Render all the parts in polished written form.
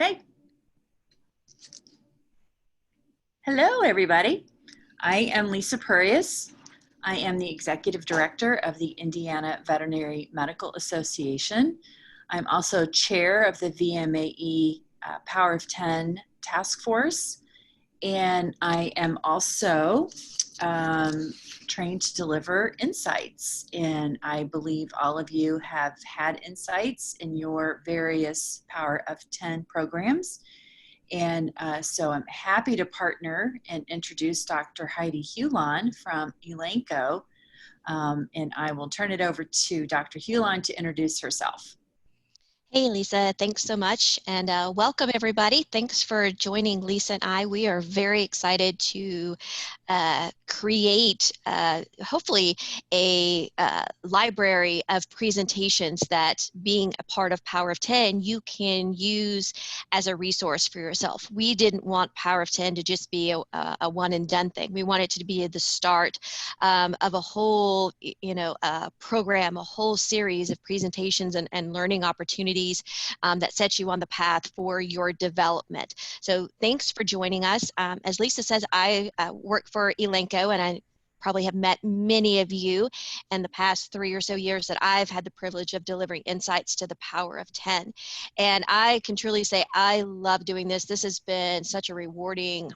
Okay. Hello, everybody. I am Lisa Purius. I am the Executive Director of the Indiana Veterinary Medical Association. I'm also Chair of the VMAE Power of 10 Task Force, and I am also trained to deliver insights. And I believe all of you have had insights in your various Power of 10 programs. And so I'm happy to partner and introduce Dr. Heidi Hulon from Elanco. And I will turn it over to Dr. Hulon to introduce herself. Hey, Lisa, thanks so much. And welcome, everybody. Thanks for joining Lisa and I. We are very excited to create, hopefully, a library of presentations that, being a part of Power of 10, you can use as a resource for yourself. We didn't want Power of 10 to just be a one and done thing. We want it to be the start of a whole, program, a whole series of presentations and learning opportunities that set you on the path for your development. So thanks for joining us. As Lisa says, I work for Elanco, and I probably have met many of you in the past 3 or so years that I've had the privilege of delivering insights to the Power of 10. And I can truly say I love doing this. This has been such a rewarding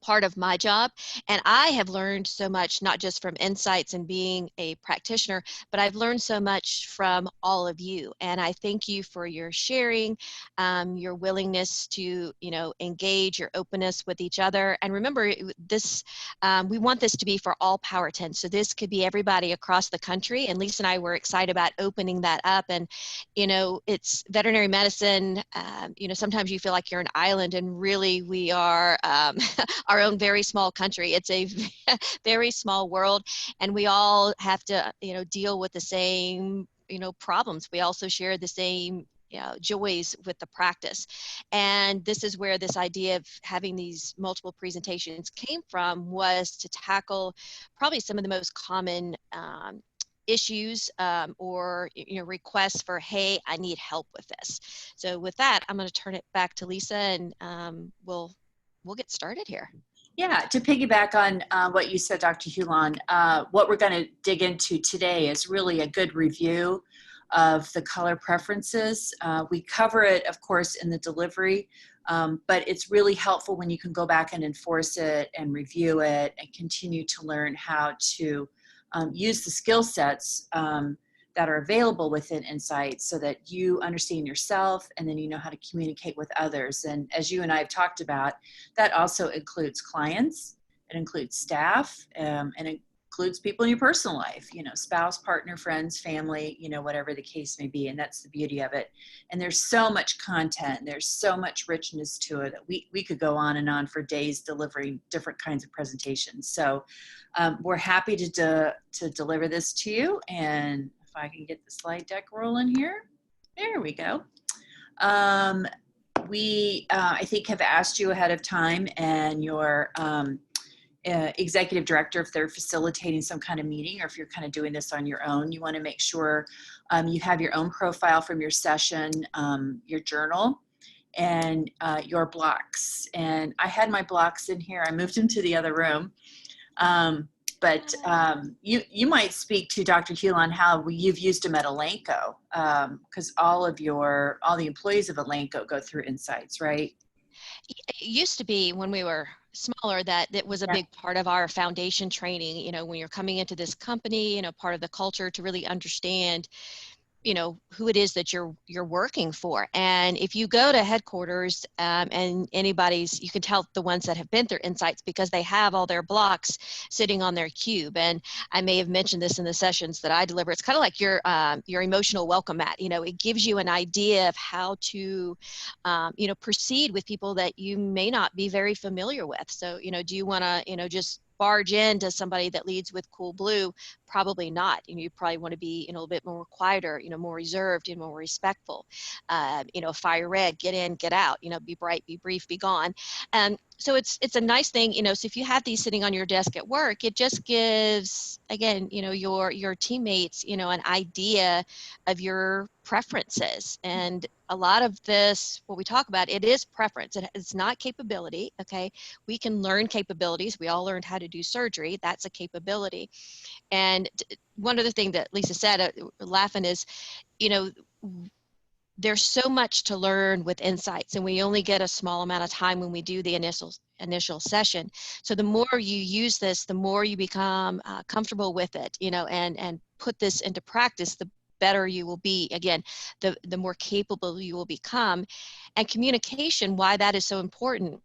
part of my job, and I have learned so much, not just from insights and being a practitioner, but I've learned so much from all of you. And I thank you for your sharing, your willingness to engage, your openness with each other. And remember, this we want this to be for all Power 10, so this could be everybody across the country. And Lisa and I were excited about opening that up. And it's veterinary medicine. Sometimes you feel like you're an island, and really we are our own very small country. It's a very small world, and we all have to, deal with the same, problems. We also share the same joys with the practice. And this is where this idea of having these multiple presentations came from, was to tackle probably some of the most common issues or requests for, hey, I need help with this. So with that, I'm going to turn it back to Lisa, and we'll get started here. Yeah, to piggyback on what you said, Dr. Hulon, what we're going to dig into today is really a good review of the color preferences. We cover it, of course, in the delivery, but it's really helpful when you can go back and enforce it and review it and continue to learn how to use the skill sets that are available within Insights, so that you understand yourself, and then you know how to communicate with others. And as you and I have talked about, that also includes clients, it includes staff, and it includes people in your personal life, spouse, partner, friends, family, whatever the case may be. And that's the beauty of it. And there's so much content, there's so much richness to it that we could go on and on for days delivering different kinds of presentations. So we're happy to deliver this to you. And if I can get the slide deck rolling here. There we go. We, I think, have asked you ahead of time, and your executive director, if they're facilitating some kind of meeting, or if you're kind of doing this on your own, you want to make sure you have your own profile from your session, your journal, and your blocks. And I had my blocks in here. I moved them to the other room. But you might speak to Dr. Hulon how you've used them at Elanco, because all the employees of Elanco go through Insights, right? It used to be, when we were smaller, that it was a big part of our foundation training, when you're coming into this company, part of the culture, to really understand who it is that you're working for. And if you go to headquarters and you can tell the ones that have been through Insights, because they have all their blocks sitting on their cube. And I may have mentioned this in the sessions that I deliver. It's kind of like your emotional welcome mat. It gives you an idea of how to proceed with people that you may not be very familiar with. So do you want to just barge into somebody that leads with cool blue, probably not. You probably want to be a little bit more quieter, more reserved and more respectful. Fire red, get in, get out, be bright, be brief, be gone. So it's a nice thing, so if you have these sitting on your desk at work, it just gives, again, your teammates, an idea of your preferences. And a lot of this, what we talk about, it is preference. It's not capability, okay? We can learn capabilities. We all learned how to do surgery. That's a capability. And one other thing that Lisa said, laughing, is, there's so much to learn with insights, and we only get a small amount of time when we do the initial session. So the more you use this, the more you become comfortable with it, and put this into practice, the better you will be. Again, the more capable you will become. And communication, why that is so important.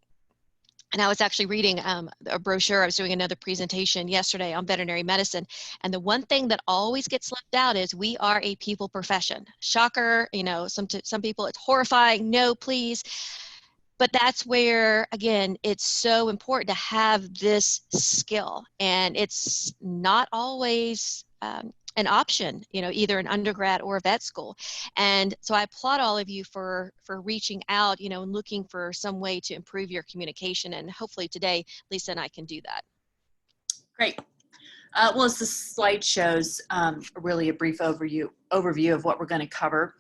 And I was actually reading a brochure. I was doing another presentation yesterday on veterinary medicine. And the one thing that always gets left out is we are a people profession. Shocker, some people, it's horrifying. No, please. But that's where, again, it's so important to have this skill. And it's not always an option, either an undergrad or a vet school. And so I applaud all of you for reaching out, and looking for some way to improve your communication. And hopefully today, Lisa and I can do that. Great. Well, as the slide shows, really a brief overview of what we're going to cover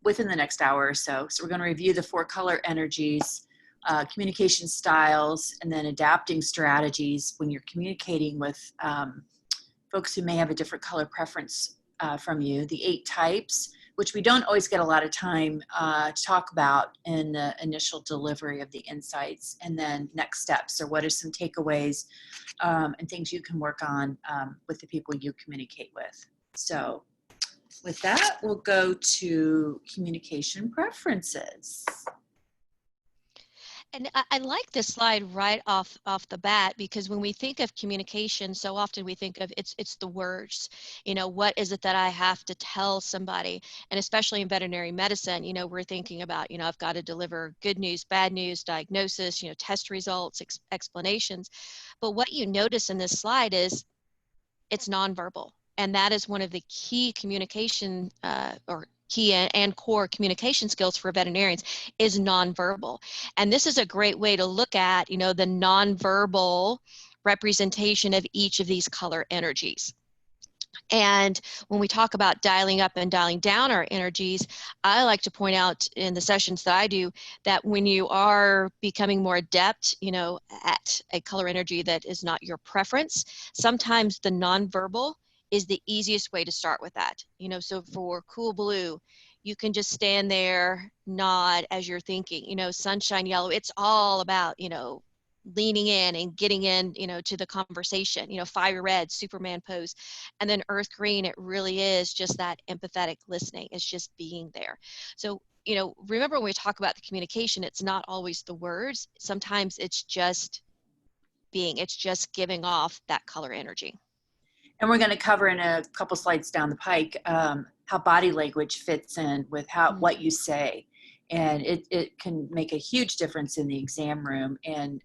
within the next hour or so. So we're going to review the 4 color energies, communication styles, and then adapting strategies when you're communicating with folks who may have a different color preference from you, the 8 types, which we don't always get a lot of time to talk about in the initial delivery of the insights, and then next steps, or what are some takeaways and things you can work on with the people you communicate with. So with that, we'll go to communication preferences. And I like this slide right off the bat, because when we think of communication, so often we think of it's the words. What is it that I have to tell somebody? And especially in veterinary medicine, we're thinking about, I've got to deliver good news, bad news, diagnosis, test results, explanations. But what you notice in this slide is it's nonverbal. And that is one of the key communication or key and core communication skills for veterinarians, is nonverbal. And this is a great way to look at, the nonverbal representation of each of these color energies. And when we talk about dialing up and dialing down our energies, I like to point out in the sessions that I do that when you are becoming more adept, at a color energy that is not your preference, sometimes the nonverbal is the easiest way to start with that. So for cool blue, you can just stand there, nod as you're thinking. Sunshine yellow, it's all about, leaning in and getting in, to the conversation. Fire red, Superman pose. And then earth green, it really is just that empathetic listening. It's just being there. So, remember when we talk about the communication, it's not always the words. Sometimes it's just being, it's just giving off that color energy. And we're going to cover in a couple slides down the pike how body language fits in with what you say. And it can make a huge difference in the exam room and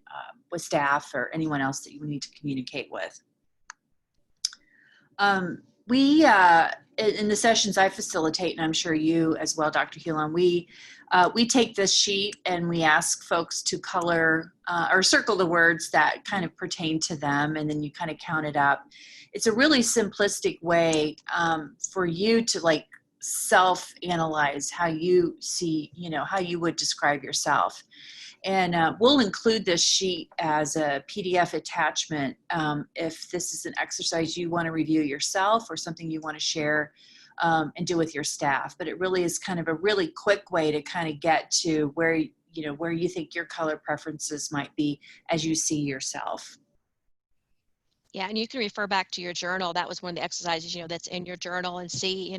with staff or anyone else that you need to communicate with. In the sessions I facilitate, and I'm sure you as well, Dr. Hulan, we take this sheet and we ask folks to color or circle the words that kind of pertain to them, and then you kind of count it up. It's a really simplistic way for you to self-analyze how you see, how you would describe yourself. And we'll include this sheet as a PDF attachment if this is an exercise you want to review yourself or something you want to share and do with your staff. But it really is kind of a really quick way to kind of get to where you think your color preferences might be as you see yourself. Yeah, and you can refer back to your journal. That was one of the exercises, that's in your journal, and see,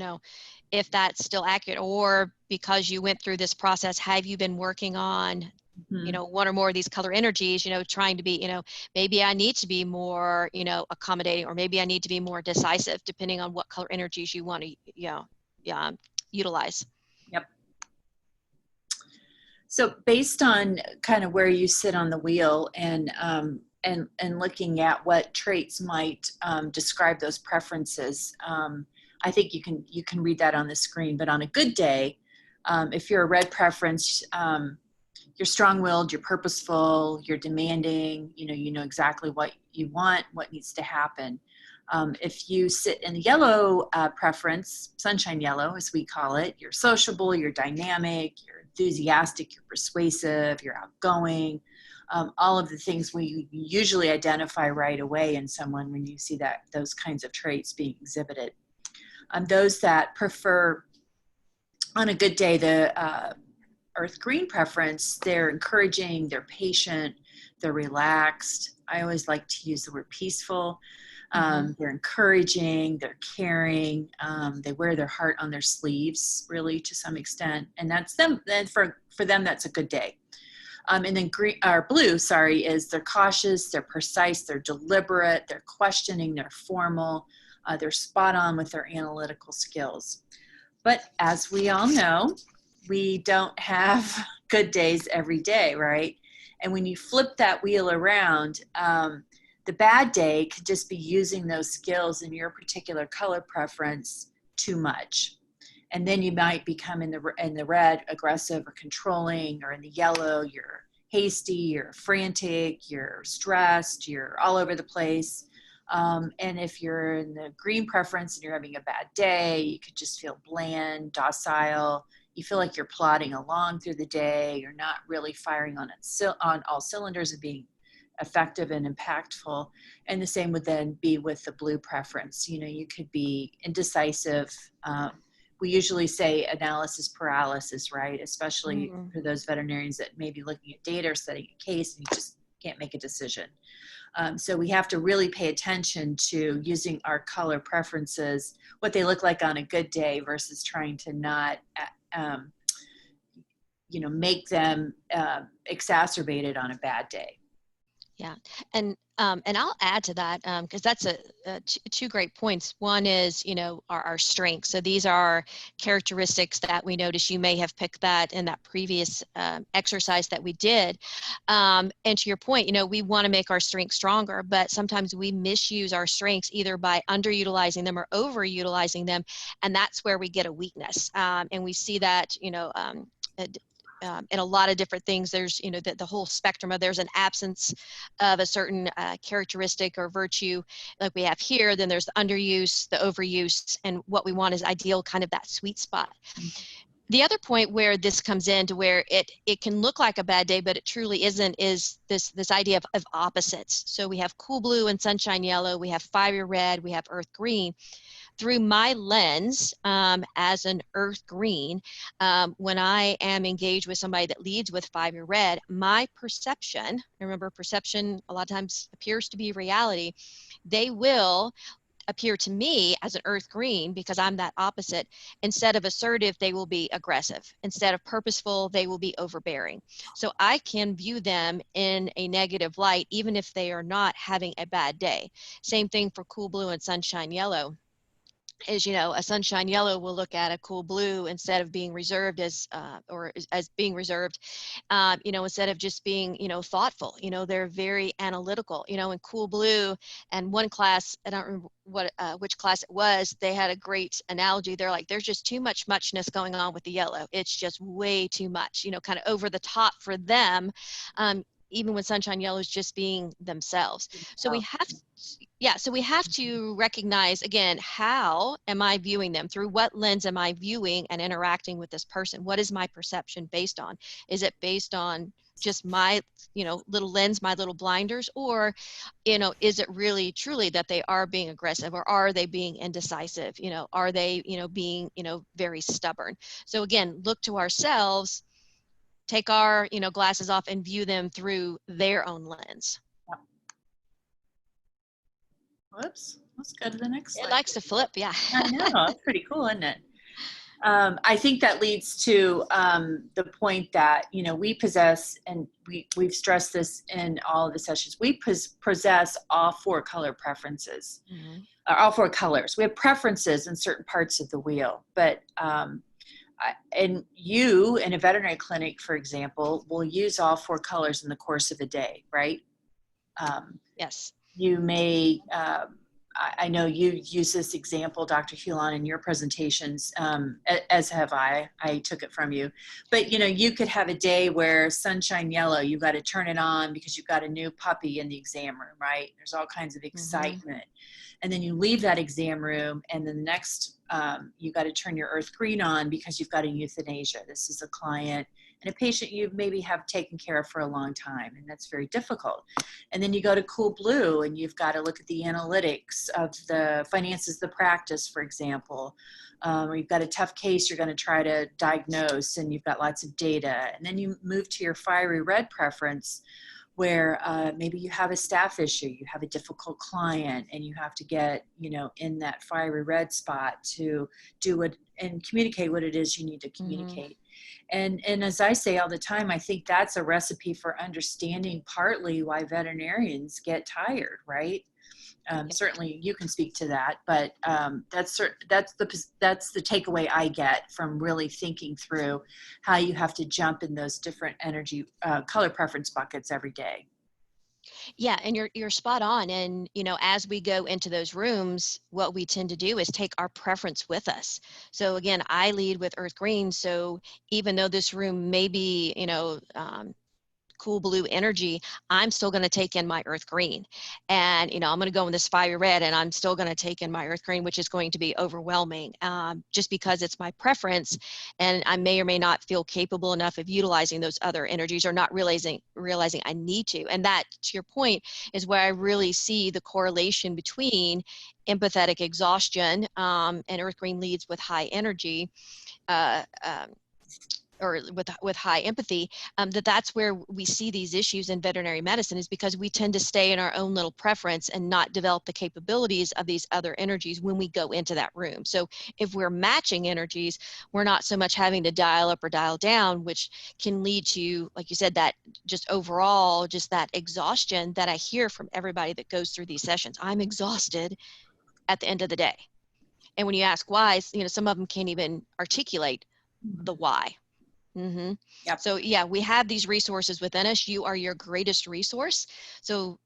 if that's still accurate, or because you went through this process, have you been working on, one or more of these color energies, trying to be, maybe I need to be more, accommodating, or maybe I need to be more decisive, depending on what color energies you want to, utilize. Yep. So based on kind of where you sit on the wheel and and looking at what traits might describe those preferences. I think you can read that on the screen, but on a good day, if you're a red preference, you're strong-willed, you're purposeful, you're demanding, you know exactly what you want, what needs to happen. If you sit in the yellow preference, sunshine yellow as we call it, you're sociable, you're dynamic, you're enthusiastic, you're persuasive, you're outgoing, all of the things we usually identify right away in someone when you see those kinds of traits being exhibited. Those that prefer, on a good day, the earth green preference, they're encouraging, they're patient, they're relaxed. I always like to use the word peaceful. They're encouraging, they're caring, they wear their heart on their sleeves, really, to some extent, and that's them. Then for them, that's a good day. And then green or blue, sorry, is they're cautious, they're precise, they're deliberate, they're questioning, they're formal, they're spot on with their analytical skills. But as we all know, we don't have good days every day, right? And when you flip that wheel around, the bad day could just be using those skills in your particular color preference too much. And then you might become in the red, aggressive or controlling, or in the yellow, you're hasty, you're frantic, you're stressed, you're all over the place. And if you're in the green preference and you're having a bad day, you could just feel bland, docile. You feel like you're plodding along through the day. You're not really firing on all cylinders and being effective and impactful. And the same would then be with the blue preference. You could be indecisive. We usually say analysis paralysis, right? Especially for those veterinarians that may be looking at data or studying a case and you just can't make a decision. So we have to really pay attention to using our color preferences, what they look like on a good day versus trying to not, make them exacerbated on a bad day. Yeah, and I'll add to that because that's two great points. One is, our strengths. So these are characteristics that we notice. You may have picked that in that previous exercise that we did. And to your point, we want to make our strengths stronger, but sometimes we misuse our strengths either by underutilizing them or overutilizing them, and that's where we get a weakness. And we see that, in a lot of different things. There's, the whole spectrum of, there's an absence of a certain characteristic or virtue like we have here. Then there's the underuse, the overuse, and what we want is ideal, kind of that sweet spot. The other point where this comes in to where it can look like a bad day, but it truly isn't, is this idea of opposites. So we have cool blue and sunshine yellow, we have fire red, we have earth green. Through my lens as an earth green, when I am engaged with somebody that leads with fire red, my perception, remember perception a lot of times appears to be reality, they will appear to me as an earth green because I'm that opposite. Instead of assertive, they will be aggressive. Instead of purposeful, they will be overbearing. So I can view them in a negative light even if they are not having a bad day. Same thing for cool blue and sunshine yellow. Is, a sunshine yellow will look at a cool blue instead of being reserved as being reserved, instead of just being, thoughtful. They're very analytical, in cool blue. And one class, I don't remember which class it was, they had a great analogy. They're like, there's just too much muchness going on with the yellow. It's just way too much, kind of over the top for them. Even when sunshine yellow is just being themselves. So we have to recognize, again, how am I viewing them? Through what lens am I viewing and interacting with this person? What is my perception based on? Is it based on just my, little lens, my little blinders? Or, is it really truly that they are being aggressive, or are they being indecisive? Are they, being, very stubborn? So again, look to ourselves, take our, glasses off and view them through their own lens. Whoops, let's go to the next slide. It likes to flip, yeah. I know, that's pretty cool, isn't it? I think that leads to the point that, we possess, and we've stressed this in all of the sessions, we possess all four color preferences, all four colors. We have preferences in certain parts of the wheel, but and you in a veterinary clinic, for example, will use all four colors in the course of a day, right? Yes. You may, I know you use this example, Dr. Hulan, in your presentations, as have I. I took it from you. But, you could have a day where sunshine yellow, you got to turn it on because you've got a new puppy in the exam room, right? There's all kinds of excitement. And then you leave that exam room, and then the next, you got to turn your earth green on because you've got a euthanasia. This is a client and a patient you maybe have taken care of for a long time, and that's very difficult. And then you go to cool blue, and you've got to look at the analytics of the finances, the practice, for example. Or you've got a tough case you're going to try to diagnose, and you've got lots of data. And then you move to your fiery red preference, where maybe you have a staff issue, you have a difficult client, and you have to get, in that fiery red spot to do it and communicate what it is you need to communicate. And as I say all the time, I think that's a recipe for understanding partly why veterinarians get tired, right? Certainly you can speak to that, but that's the takeaway I get from really thinking through how you have to jump in those different energy color preference buckets every day. Yeah, and you're spot on. And as we go into those rooms, what we tend to do is take our preference with us. So again, I lead with earth green. So even though this room may be cool blue energy, I'm still going to take in my earth green. And, I'm going to go in this fiery red, and I'm still going to take in my earth green, which is going to be overwhelming, just because it's my preference. And I may or may not feel capable enough of utilizing those other energies, or not realizing I need to. And that, to your point, is where I really see the correlation between empathetic exhaustion, and earth green leads with high energy, uh, or with high empathy, that's where we see these issues in veterinary medicine, is because we tend to stay in our own little preference and not develop the capabilities of these other energies when we go into that room. So if we're matching energies, we're not so much having to dial up or dial down, which can lead to, like you said, that just overall, just that exhaustion that I hear from everybody that goes through these sessions. I'm exhausted at the end of the day. And when you ask why, some of them can't even articulate the why. Yep. So yeah, we have these resources within us. You are your greatest resource. So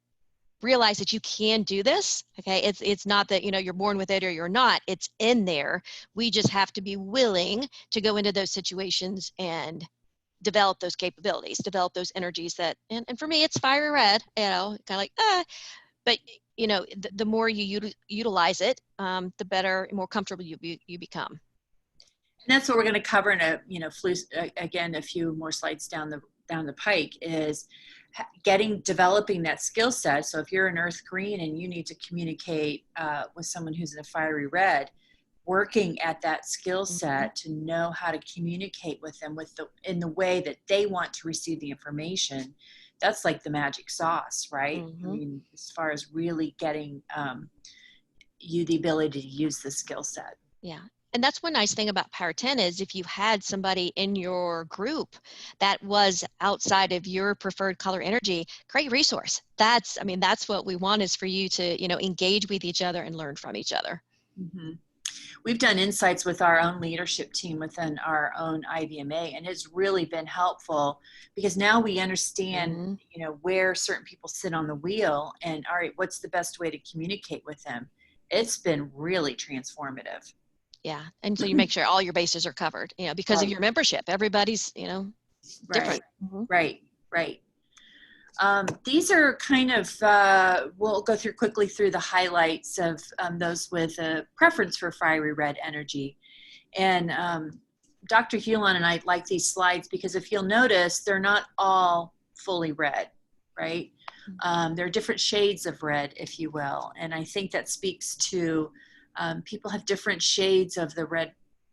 realize that you can do this. Okay. It's not that, you're born with it or you're not. It's in there. We just have to be willing to go into those situations and develop those capabilities, develop those energies that, and for me, it's fiery red, kind of like, but the more you utilize it, the better and more comfortable you become. And that's what we're going to cover in again, a few more slides down the pike, is developing that skill set. So if you're an earth green and you need to communicate with someone who's in a fiery red, working at that skill set to know how to communicate with them in the way that they want to receive the information. That's like the magic sauce, right? I mean, as far as really getting you the ability to use the skill set. Yeah. And that's one nice thing about Power 10 is if you had somebody in your group that was outside of your preferred color energy, great resource. That's what we want, is for you to, engage with each other and learn from each other. We've done insights with our own leadership team within our own IVMA, and it's really been helpful because now we understand, where certain people sit on the wheel, and all right, what's the best way to communicate with them? It's been really transformative. Yeah. And so you make sure all your bases are covered, because of your membership. Everybody's, different. Right. These are kind of, we'll go quickly through the highlights of those with a preference for fiery red energy. And Dr. Hulan and I like these slides because if you'll notice, they're not all fully red, right? There are different shades of red, if you will. And I think that speaks to people have different shades of the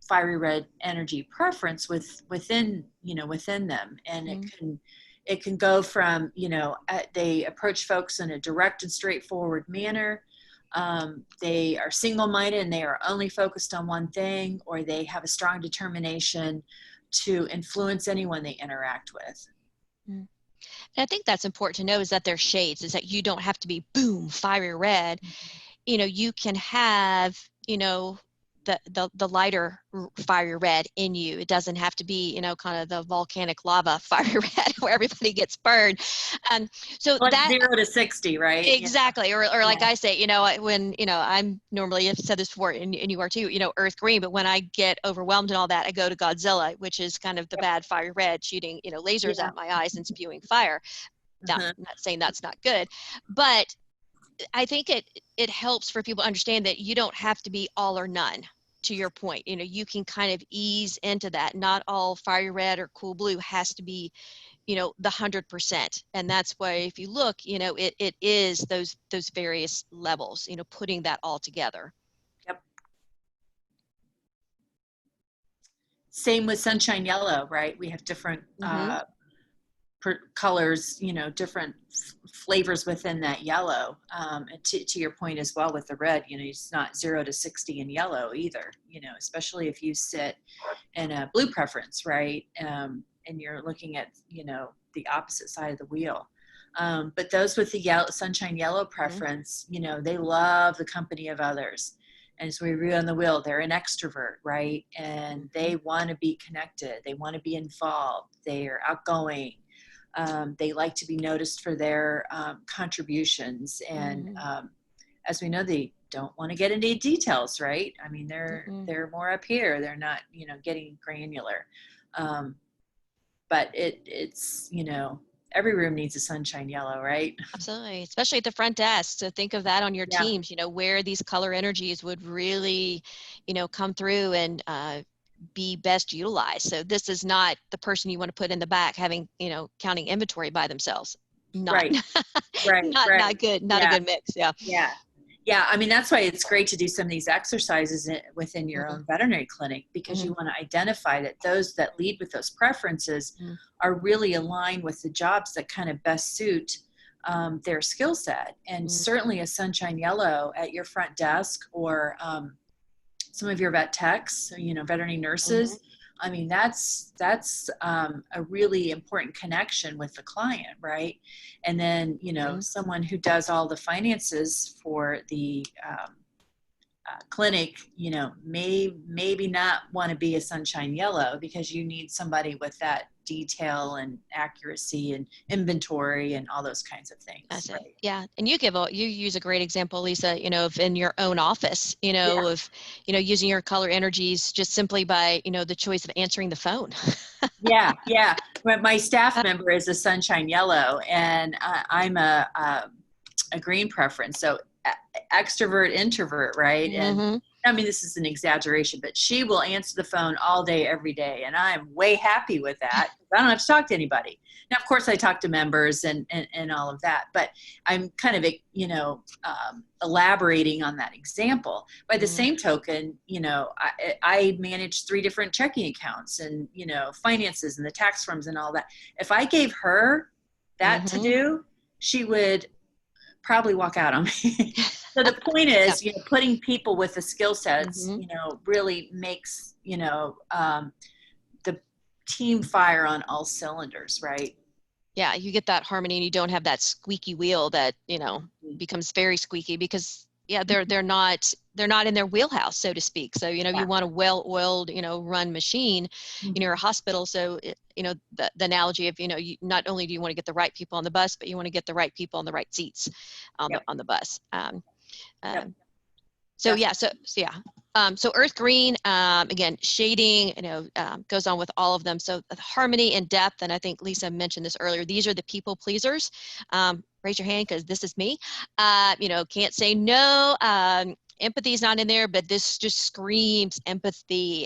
fiery red energy preference within them. And it can go from, they approach folks in a direct and straightforward manner. They are single-minded and they are only focused on one thing, or they have a strong determination to influence anyone they interact with. And I think that's important to know, is that there's shades, is that you don't have to be boom, fiery red. You can have, the lighter fire red in you. It doesn't have to be, you know, kind of the volcanic lava fire red where everybody gets burned. So Like that 0 to 60, right? Yeah. exactly, or like Yeah. I say, you know, when, you know, I'm normally, I've said this before, and you are too, you know, earth green, but when I get overwhelmed and all that, I go to Godzilla, which is kind of the Yep. bad fire red, shooting, you know, lasers Yeah. at my eyes and spewing fire. Now, Uh-huh. I'm not saying that's not good, but I think it helps for people to understand that you don't have to be all or none. To your point, you know, you can kind of ease into that. Not all fire red or cool blue has to be, you know, the 100%. And that's why if you look, you know, it is those various levels, you know, putting that all together. Yep. Same with sunshine yellow, right? We have different Mm-hmm. colors, you know, different flavors within that yellow. And to your point as well with the red, you know, it's not 0 to 60 in yellow either, you know, especially if you sit in a blue preference, right? And you're looking at, you know, the opposite side of the wheel. But those with the yellow, sunshine yellow Mm-hmm. preference, you know, they love the company of others. And as we read on the wheel, they're an extrovert, right? And Mm-hmm. they want to be connected. They want to be involved. They are outgoing. They like to be noticed for their contributions. And Mm-hmm. as we know, they don't want to get into details, right? I mean, Mm-hmm. they're more up here. They're not, you know, getting granular. Um, but it's, you know, every room needs a sunshine yellow, right? Absolutely, especially at the front desk. So think of that on your Yeah, teams, you know, where these color energies would really, you know, come through and be best utilized. So this is not the person you want to put in the back having, you know, counting inventory by themselves. Not, right, right, right. not good, not a Yeah, good mix. Yeah. yeah. Yeah, I mean, that's why it's great to do some of these exercises within your Mm-hmm. own veterinary clinic, because Mm-hmm. you want to identify that those that lead with those preferences are really aligned with the jobs that kind of best suit their skill set. And Mm-hmm. certainly a sunshine yellow at your front desk, or some of your vet techs, you know, veterinary Mm-hmm. nurses. I mean, that's a really important connection with the client, right? And then, you know, Mm-hmm. someone who does all the finances for the clinic, you know, maybe not want to be a sunshine yellow, because you need somebody with that detail and accuracy and inventory and all those kinds of things, That's it. right? Yeah. And you use a great example, Lisa, you know, of in your own office, you Yeah, know, of, you know, using your color energies just simply by, you know, the choice of answering the phone. yeah, yeah. My staff member is a sunshine yellow, and I'm a green preference. So extrovert, introvert, right? And Mm-hmm. I mean, this is an exaggeration, but she will answer the phone all day, every day. And I'm way happy with that. I don't have to talk to anybody. Now, of course, I talk to members and all of that, but I'm kind of, you know, elaborating on that example. By the Mm-hmm. same token, you know, I manage 3 different checking accounts and, you know, finances and the tax forms and all that. If I gave her that to Mm-hmm. do, she would probably walk out on me. So the point Yeah. is, you know, putting people with the skill sets, Mm-hmm. you know, really makes, you know, the team fire on all cylinders, right? Yeah, you get that harmony and you don't have that squeaky wheel that, you know, becomes very squeaky because yeah, they're not in their wheelhouse, so to speak. So, you know, Yeah. you want a well-oiled, you know, run machine, you know, a hospital. So, you know, the analogy of, you know, you, not only do you want to get the right people on the bus, but you want to get the right people on the right seats Yep. on the bus. Yep. So yeah, Definitely. so yeah. So earth green, again, shading, you know, goes on with all of them. So harmony and depth, and I think Lisa mentioned this earlier. These are the people pleasers. Raise your hand because this is me. You know, can't say no. Empathy is not in there, but this just screams empathy.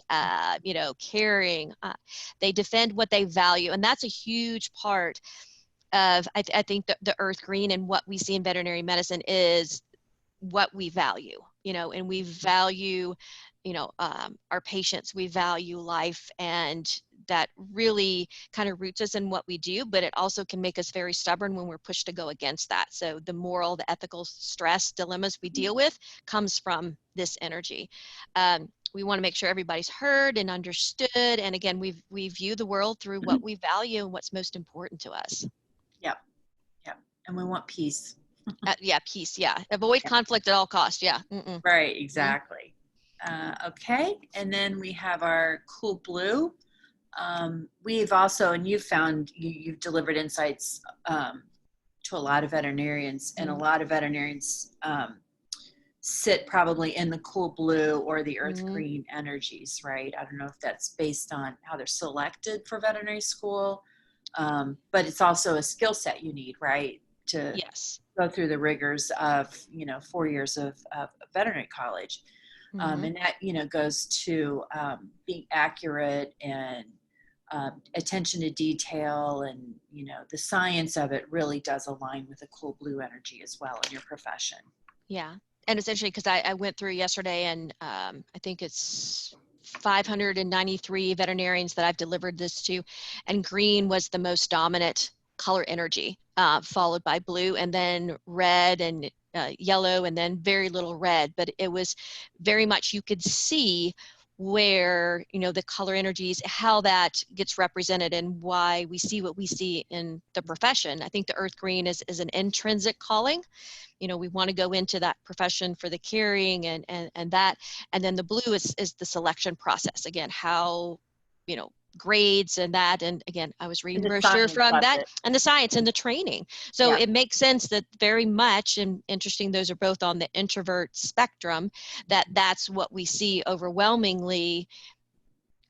You know, caring. They defend what they value, and that's a huge part of I think the earth green and what we see in veterinary medicine is what we value, you know, and we value, you know, our patients, we value life, and that really kind of roots us in what we do, but it also can make us very stubborn when we're pushed to go against that. So the moral, the ethical stress dilemmas we deal with comes from this energy. We want to make sure everybody's heard and understood. And again, we view the world through what we value and what's most important to us. Yep. Yep. And we want peace. Yeah, peace. Yeah, avoid Yep. conflict at all costs. Yeah. Right. Mhm. Exactly. Okay, and then we have our cool blue. We've also, and you've found, you've delivered insights to a lot of veterinarians, and a lot of veterinarians sit probably in the cool blue or the earth green energies, right? I don't know if that's based on how they're selected for veterinary school, but it's also a skill set you need, right? To Yes. go through the rigors of, 4 years of veterinary college. And that, goes to being accurate and attention to detail, and, the science of it really does align with the cool blue energy as well in your profession. Yeah. And essentially, because I went through yesterday, and I think it's 593 veterinarians that I've delivered this to, and green was the most dominant color energy, followed by blue, and then red, and yellow, and then very little red. But it was very much, you could see where, the color energies, how that gets represented, and why we see what we see in the profession. I think the earth green is an intrinsic calling. We want to go into that profession for the caring and that. And then the blue is the selection process. Again, how, grades and that. And again, I was reading the brochure from that, and the science and the training. So it makes sense that very much, and interesting, those are both on the introvert spectrum, that's what we see overwhelmingly.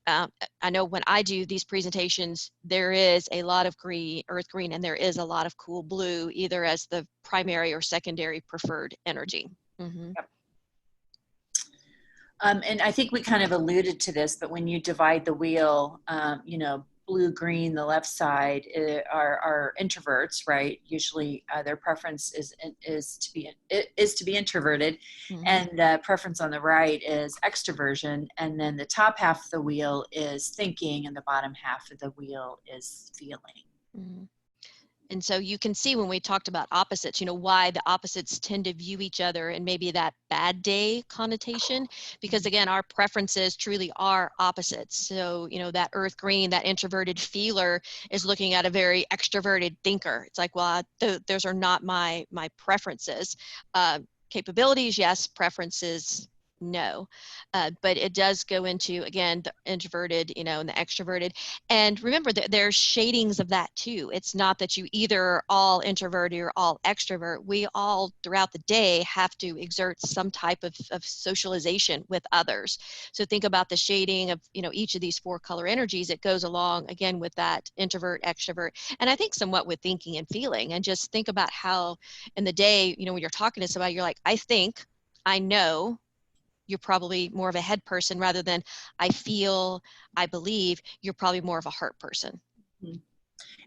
I know when I do these presentations, there is a lot of green, earth green, and there is a lot of cool blue, either as the primary or secondary preferred energy. Yep. And I think we kind of alluded to this, but when you divide the wheel, blue, green, the left side are introverts, right? Usually their preference is to be introverted, and the preference on the right is extroversion, and then the top half of the wheel is thinking, and the bottom half of the wheel is feeling. And so you can see when we talked about opposites, why the opposites tend to view each other in maybe that bad day connotation, because again, our preferences truly are opposites. So, that earth green, that introverted feeler is looking at a very extroverted thinker. It's like, well, those are not my preferences. Capabilities, yes. Preferences, no. But it does go into, again, the introverted, and the extroverted. And remember that there's shadings of that too. It's not that you either are all introverted or all extrovert. We all throughout the day have to exert some type of socialization with others. So think about the shading of, each of these 4 color energies. It goes along again with that introvert, extrovert, and I think somewhat with thinking and feeling. And just think about how in the day, when you're talking to somebody, you're like, I think, I know. You're probably more of a head person rather than I feel, I believe. You're probably more of a heart person.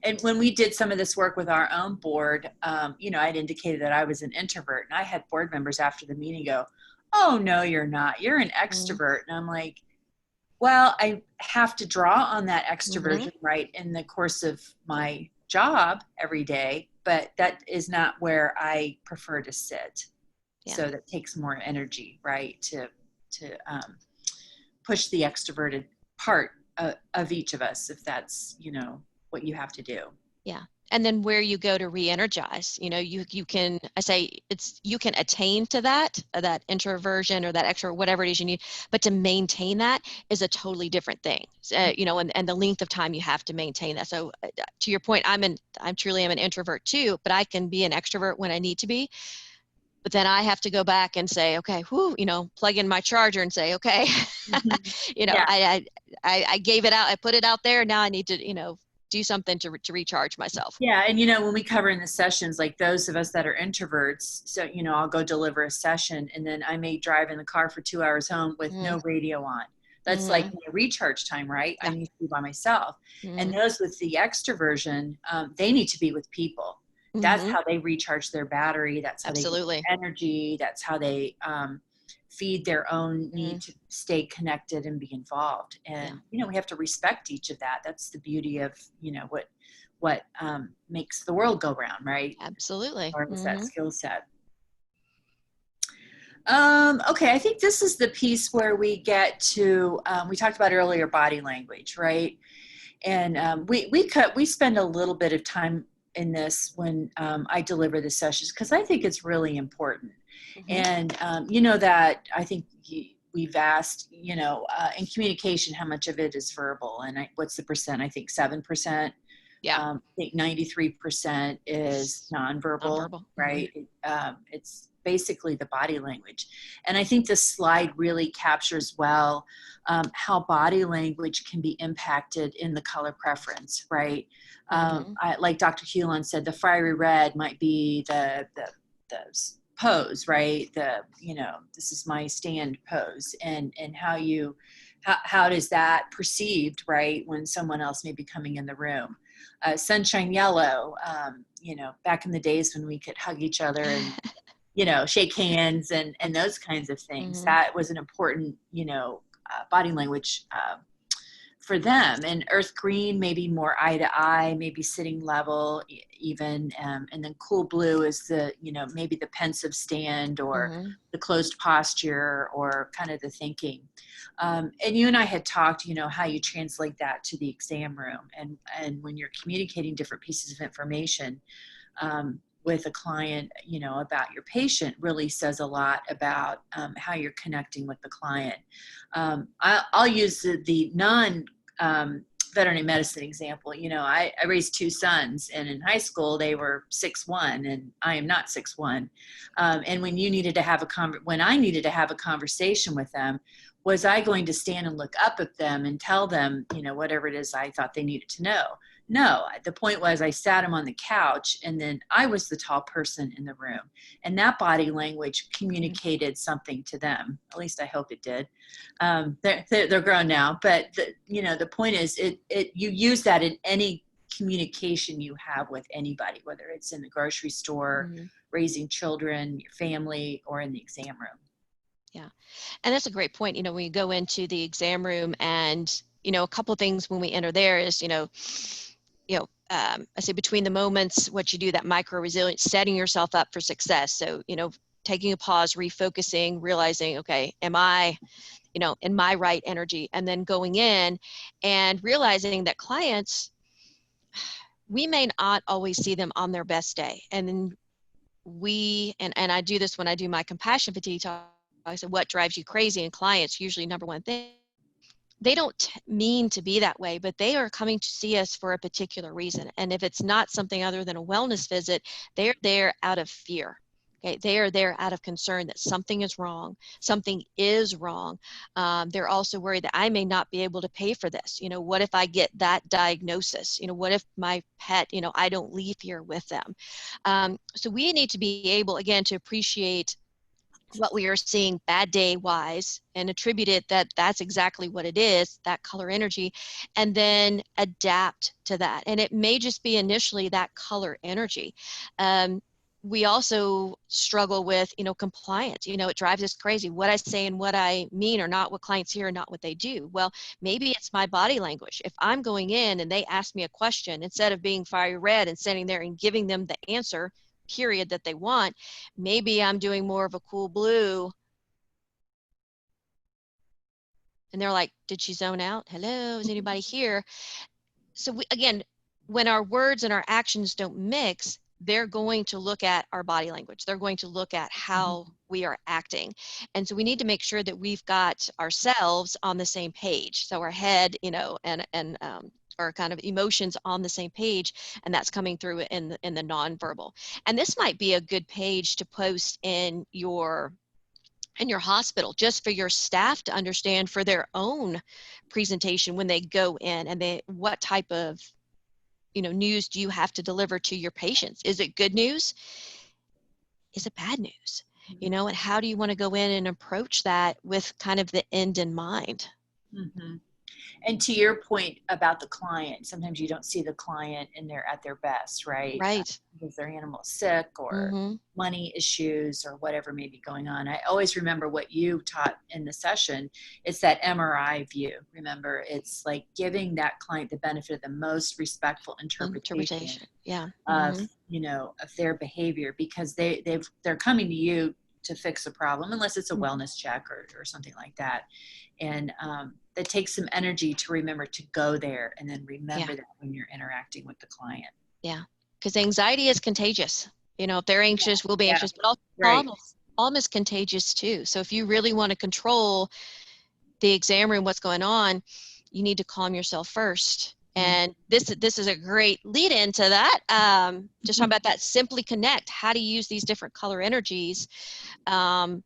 And when we did some of this work with our own board, I'd indicated that I was an introvert, and I had board members after the meeting go, "Oh, no, you're not. You're an extrovert." And I'm like, well, I have to draw on that extroversion, right, in the course of my job every day, but that is not where I prefer to sit. Yeah. So that takes more energy, right, to push the extroverted part of each of us, if that's, what you have to do. Yeah. And then where you go to re-energize, you can, I say you can attain to that introversion or that extra, whatever it is you need, but to maintain that is a totally different thing, and the length of time you have to maintain that. So to your point, I truly am an introvert too, but I can be an extrovert when I need to be. But then I have to go back and say, okay, plug in my charger and say, okay, I gave it out, I put it out there. Now I need to, do something to recharge myself. Yeah. And, when we cover in the sessions, like those of us that are introverts, so, I'll go deliver a session, and then I may drive in the car for 2 hours home with no radio on. That's like my recharge time, right? Yeah. I need to be by myself. And those with the extroversion, they need to be with people. That's how they recharge their battery. That's how they get energy. That's how they feed their own need to stay connected and be involved. And, we have to respect each of that. That's the beauty of, what makes the world go round, right? Absolutely. Or is that skill set. Okay, I think this is the piece where we get to, we talked about earlier body language, right? And we spend a little bit of time in this when I deliver the sessions, because I think it's really important. And that I think we've asked, you know, in communication, how much of it is verbal, and what's the percent? I think 7%. Yeah. I think 93% is nonverbal, Nonverbal. right? It's basically the body language. And I think this slide really captures well how body language can be impacted in the color preference, right? Like Dr. Hewlin said, the fiery red might be the pose, right? You know, this is my stand pose, and how does that perceived, right, when someone else may be coming in the room? Sunshine yellow, you know, back in the days when we could hug each other and, you know, shake hands and those kinds of things. That was an important, you know, body language for them. And earth green, maybe more eye to eye, maybe sitting level even. And then cool blue is the, you know, maybe the pensive stand or the closed posture or kind of the thinking. And you and I had talked, you know, how you translate that to the exam room. And when you're communicating different pieces of information with a client, you know, about your patient really says a lot about how you're connecting with the client. I'll use the non veterinary medicine example. You know, I raised two sons, and in high school they were 6'1", and I am not 6'1". And when you needed to have when I needed to have a conversation with them, was I going to stand and look up at them and tell them, you know, whatever it is I thought they needed to know? No, the point was I sat them on the couch, and then I was the tall person in the room, and that body language communicated something to them. At least I hope it did. They're grown now, but you know, the point is, you use that in any communication you have with anybody, whether it's in the grocery store, raising children, your family, or in the exam room. Yeah, and that's a great point. You know, when you go into the exam room, and you know, a couple of things when we enter there is, I say between the moments, what you do, that micro resilience, setting yourself up for success. So, you know, taking a pause, refocusing, realizing, okay, am I, you know, in my right energy? And then going in and realizing that clients, we may not always see them on their best day. And then and I do this when I do my compassion fatigue talk. I said, what drives you crazy? And clients, usually number one thing, they don't mean to be that way, but they are coming to see us for a particular reason. And if it's not something other than a wellness visit, they're there out of fear. Okay, they are there out of concern that something is wrong. Something is wrong. They're also worried that I may not be able to pay for this. You know, what if I get that diagnosis? You know, what if my pet, you know, I don't leave here with them? So we need to be able, again, to appreciate what we are seeing bad day wise and attribute it that's exactly what it is, that color energy, and then adapt to that. And it may just be initially that color energy. We also struggle with, you know, compliance. You know, it drives us crazy. What I say and what I mean are not what clients hear, not what they do. Well, maybe it's my body language. If I'm going in and they ask me a question, instead of being fiery red and sitting there and giving them the answer, period, that they want, maybe I'm doing more of a cool blue. And they're like, did she zone out? Hello, is anybody here? So again, when our words and our actions don't mix, they're going to look at our body language. They're going to look at how we are acting. And so we need to make sure that we've got ourselves on the same page. So our head, you know, and our kind of emotions on the same page, and that's coming through in the nonverbal. And this might be a good page to post in your hospital, just for your staff to understand for their own presentation when they go in, and what type of, you know, news do you have to deliver to your patients? Is it good news? Is it bad news? You know, and how do you want to go in and approach that with kind of the end in mind? And to your point about the client, sometimes you don't see the client at their best, right? Right. Because their animal's sick or money issues or whatever may be going on. I always remember what you taught in the session. It's that MRI view. Remember, it's like giving that client the benefit of the most respectful interpretation. Yeah. Of, you know, of their behavior, because they're coming to you to fix a problem, unless it's a wellness check or something like that. And that takes some energy to remember to go there, and then remember that when you're interacting with the client. Yeah, because anxiety is contagious. You know, if they're anxious, we'll be anxious, but also Right. calm. almost contagious too. So if you really want to control the exam room, what's going on, you need to calm yourself first. And this is a great lead into that. Just talking about that, simply connect, how to use these different color energies, when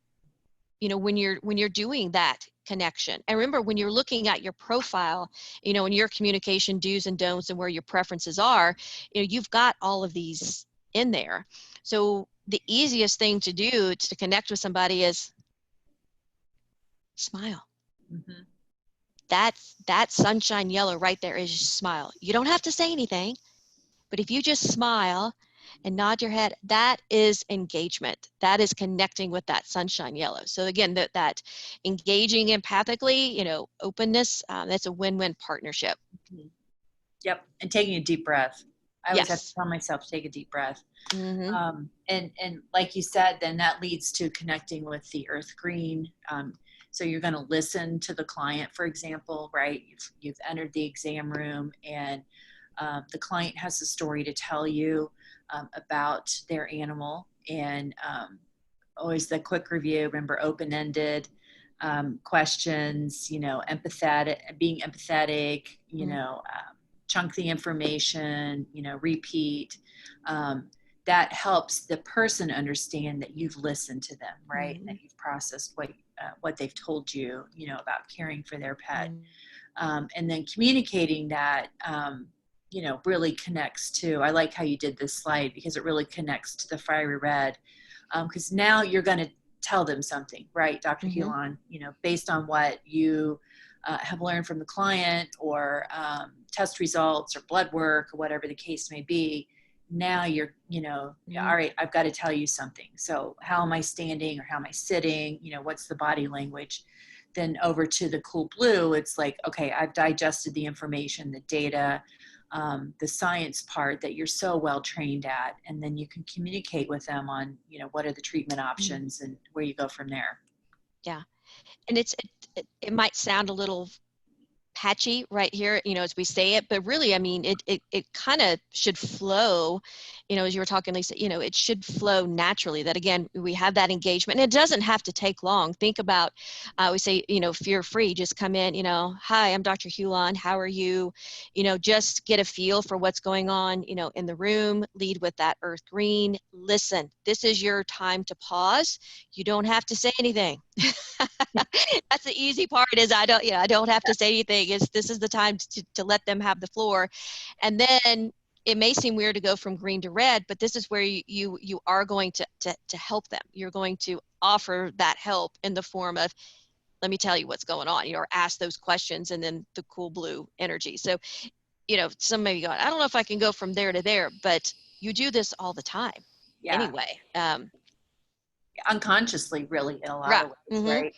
you're doing that connection. And remember, when you're looking at your profile, in your communication do's and don'ts and where your preferences are, you've got all of these in there. So the easiest thing to do to connect with somebody is smile. Mm-hmm. That sunshine yellow right there is smile. You don't have to say anything, but if you just smile and nod your head, that is engagement. That is connecting with that sunshine yellow. So again, that engaging empathically, openness, that's a win-win partnership. Mm-hmm. Yep. And taking a deep breath. I always have to Yes. tell myself to take a deep breath. Mm-hmm. And like you said, then that leads to connecting with the earth green. So you're going to listen to the client, for example, right? You've entered the exam room, and the client has a story to tell you about their animal. And always the quick review, remember, open-ended questions, empathetic, being empathetic, chunk the information, repeat. That helps the person understand that you've listened to them, right? Mm-hmm. And that you've processed what they've told you, about caring for their pet. And then communicating that, really connects to, I like how you did this slide, because it really connects to the fiery red. Because now you're going to tell them something, right, Dr. Mm-hmm. Hulan, based on what you have learned from the client, or test results, or blood work, or whatever the case may be. Now you're, all right, I've got to tell you something. So how am I standing, or how am I sitting? What's the body language? Then over to the cool blue, it's like, okay, I've digested the information, the data, the science part that you're so well trained at, and then you can communicate with them on, what are the treatment options and where you go from there. Yeah. And it might sound a little patchy right here, as we say it, but really, I mean, it kind of should flow, as you were talking, Lisa, it should flow naturally, that again, we have that engagement, and it doesn't have to take long. Think about, we say, fear free, just come in, hi, I'm Dr. Hulan, how are you? Just get a feel for what's going on, in the room, lead with that earth green, listen, this is your time to pause. You don't have to say anything. That's the easy part, is I don't have to say anything. This is the time to let them have the floor. And then it may seem weird to go from green to red, but this is where you are going to help them. You're going to offer that help in the form of, let me tell you what's going on, or ask those questions, and then the cool blue energy. So, some may be going, I don't know if I can go from there to there, but you do this all the time. Yeah. Anyway. Unconsciously, really, in a lot Right. of ways, Mm-hmm. right?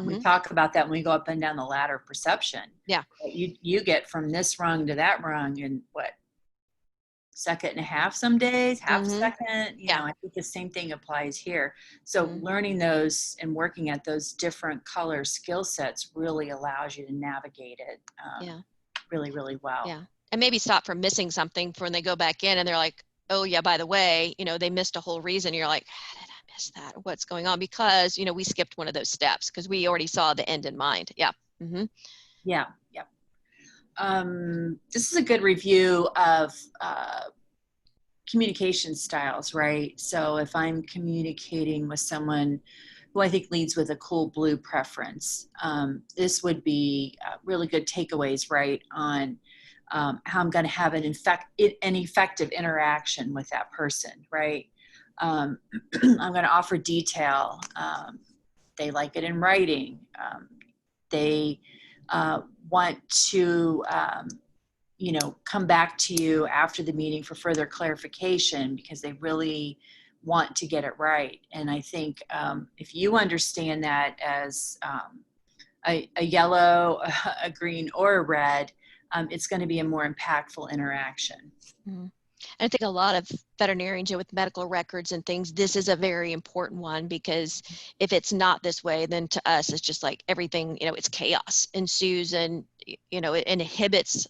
We talk about that when we go up and down the ladder of perception. Yeah. You get from this rung to that rung in what, second and a half, some days, half a second. Yeah. I think the same thing applies here. So learning those and working at those different color skill sets really allows you to navigate it really, really well. Yeah. And maybe stop from missing something for when they go back in and they're like, oh yeah, by the way, they missed a whole reason. You're like, how did I miss that? What's going on? Because, we skipped one of those steps because we already saw the end in mind. Yeah. Mm-hmm. Yeah. Yeah. This is a good review of communication styles, right? So if I'm communicating with someone who I think leads with a cool blue preference, this would be really good takeaways, right, on how I'm going to have an effective interaction with that person, right? I'm going to offer detail. They like it in writing. They want to come back to you after the meeting for further clarification, because they really want to get it right. And I think if you understand that as a yellow, a green, or a red, it's going to be a more impactful interaction. Mm-hmm. I think a lot of veterinarians with medical records and things, this is a very important one, because if it's not this way, then to us, it's just like everything, it's chaos ensues, and, it inhibits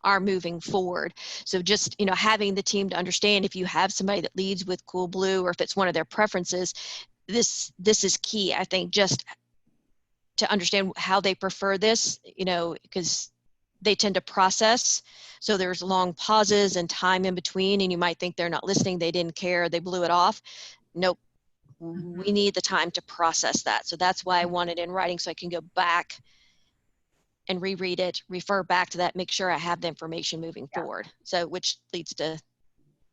our moving forward. So just, having the team to understand, if you have somebody that leads with cool blue, or if it's one of their preferences, this is key, I think, just to understand how they prefer this, because they tend to process. So there's long pauses and time in between, and you might think they're not listening, they didn't care, they blew it off. Nope. We need the time to process that. So that's why I want it in writing, so I can go back and reread it, refer back to that, make sure I have the information moving forward. So which leads to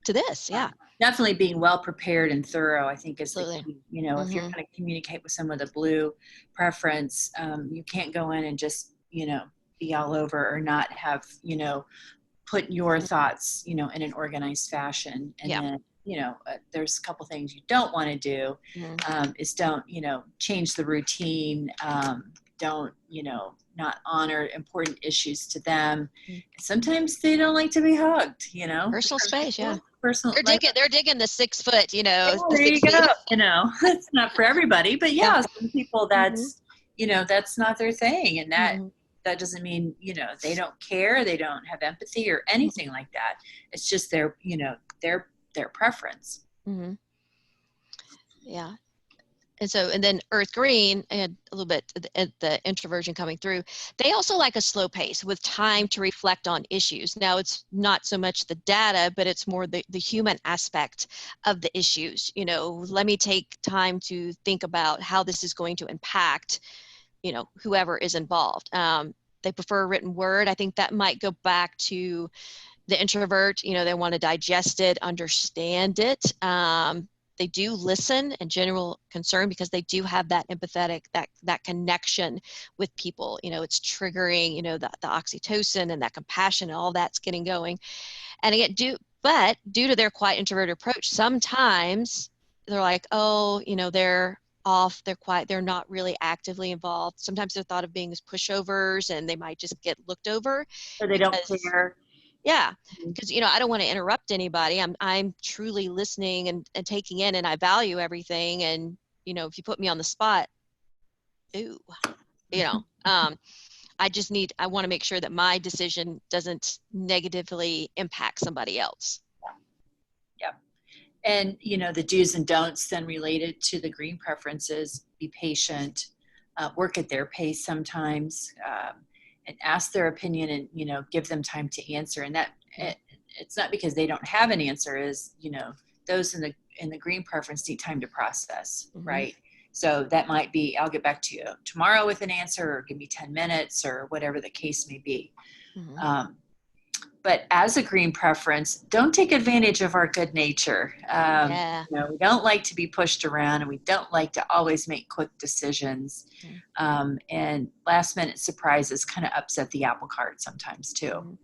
this. Yeah. Definitely being well prepared and thorough, I think, is Absolutely. the key. If you're going to communicate with someone with a blue preference, you can't go in and just, be all over or not have, put your thoughts, in an organized fashion. And then, there's a couple things you don't want to do, is don't, change the routine. Don't, not honor important issues to them. Sometimes they don't like to be hugged, Personal space, yeah. Personal, they're digging the 6 foot, there you go. It's not for everybody, but some people that's, that's not their thing. And that doesn't mean, they don't care, they don't have empathy or anything like that. It's just their, their preference. Yeah. And then Earth Green, and a little bit the introversion coming through, they also like a slow pace with time to reflect on issues. Now, it's not so much the data, but it's more the human aspect of the issues. Let me take time to think about how this is going to impact, whoever is involved. They prefer a written word. I think that might go back to the introvert. They want to digest it, understand it. They do listen and general concern, because they do have that empathetic, that connection with people. It's triggering, the oxytocin and that compassion and all that's getting going. And again, due to their quiet introverted approach, sometimes they're like, oh, they're off, they're quiet, they're not really actively involved. Sometimes they're thought of being as pushovers, and they might just get looked over. Or they don't care. Yeah, because I don't want to interrupt anybody. I'm truly listening and taking in, and I value everything. And if you put me on the spot, ooh, I want to make sure that my decision doesn't negatively impact somebody else. Yeah. And the do's and don'ts then related to the green preferences: be patient, work at their pace sometimes. And ask their opinion, and give them time to answer. And that it's not because they don't have an answer. Is those in the green preference need time to process, right? So that might be, I'll get back to you tomorrow with an answer, or give me 10 minutes, or whatever the case may be. But as a green preference, don't take advantage of our good nature. We don't like to be pushed around, and we don't like to always make quick decisions. And last minute surprises kind of upset the apple cart sometimes too.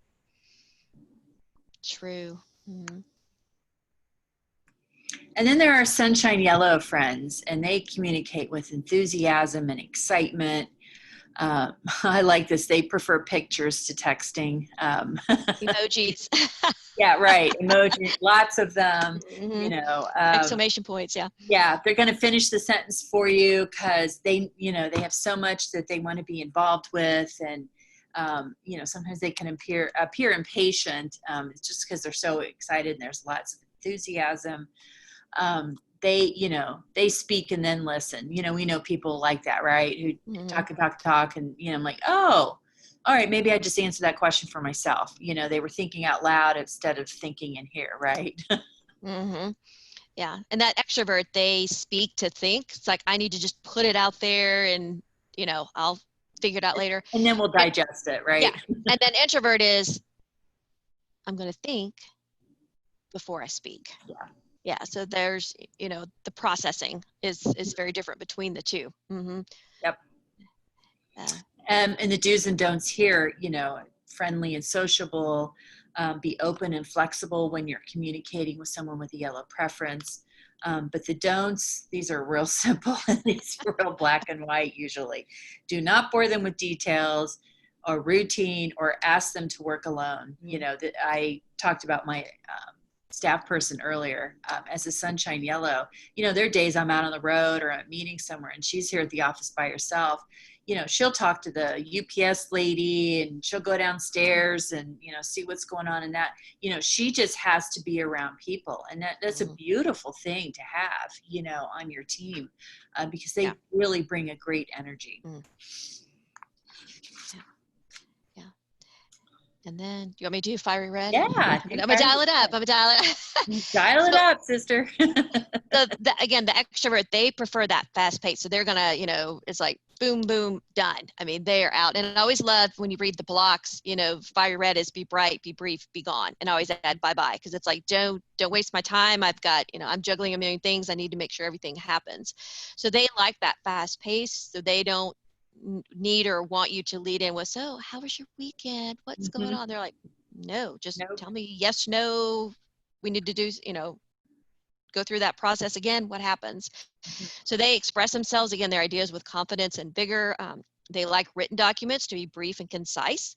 True. And then there are sunshine yellow friends, and they communicate with enthusiasm and excitement. I like this. They prefer pictures to texting. Emojis. Yeah, right. Emojis, lots of them. Exclamation points. Yeah. Yeah, they're going to finish the sentence for you, because they have so much that they want to be involved with, and sometimes they can appear impatient. It's just because they're so excited and there's lots of enthusiasm. They speak and then listen. We know people like that, right? Who talk, and I'm like, oh, all right, maybe I just answer that question for myself. They were thinking out loud instead of thinking in here, right? Yeah, and that extrovert, they speak to think. It's like, I need to just put it out there, and I'll figure it out later. And then we'll digest it, right? Yeah, and then introvert is, I'm going to think before I speak. Yeah, so there's, the processing is very different between the two. Yep. And the do's and don'ts here, friendly and sociable, be open and flexible when you're communicating with someone with a yellow preference. But the don'ts, these are real simple, and these are real black and white usually. Do not bore them with details or routine, or ask them to work alone. That I talked about my staff person earlier, as a sunshine yellow. There are days I'm out on the road or at a meeting somewhere, and she's here at the office by herself. you know, she'll talk to the UPS lady and she'll go downstairs and, you know, see what's going on in that. You know, she just has to be around people. And that's a beautiful thing to have, you know, on your team because they really bring a great energy. Yeah. And then, do you want me to do fiery red? Yeah. I'm gonna dial it up. I'm gonna dial it up. Dial it up, sister. Again, the extrovert, they prefer that fast pace. So they're gonna, you know, it's like boom, boom, done. I mean, they are out. And I always love when you read the blocks, you know, fiery red is be bright, be brief, be gone. And I always add bye-bye, because it's like, don't waste my time. I've got, you know, I'm juggling a million things. I need to make sure everything happens. So they like that fast pace. So they don't need or want you to lead in with, so how was your weekend? What's going on? They're like, no, just tell me yes, no. We need to do, you know, go through that process again. What happens? So they express themselves, again, their ideas with confidence and vigor. They like written documents to be brief and concise.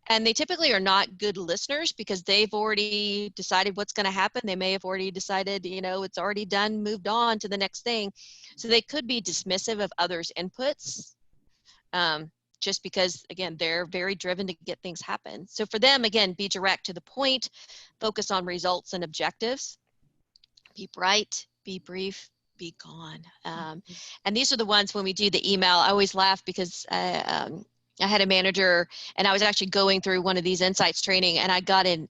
And they typically are not good listeners because they've already decided what's going to happen. They may have already decided, you know, it's already done, moved on to the next thing. So they could be dismissive of others' inputs. Just because, again, they're very driven to get things happen. So for them, again, be direct to the point, focus on results and objectives, be bright, be brief, be gone. And these are the ones when we do the email, I always laugh because I had a manager and I was actually going through one of these insights training, and I got an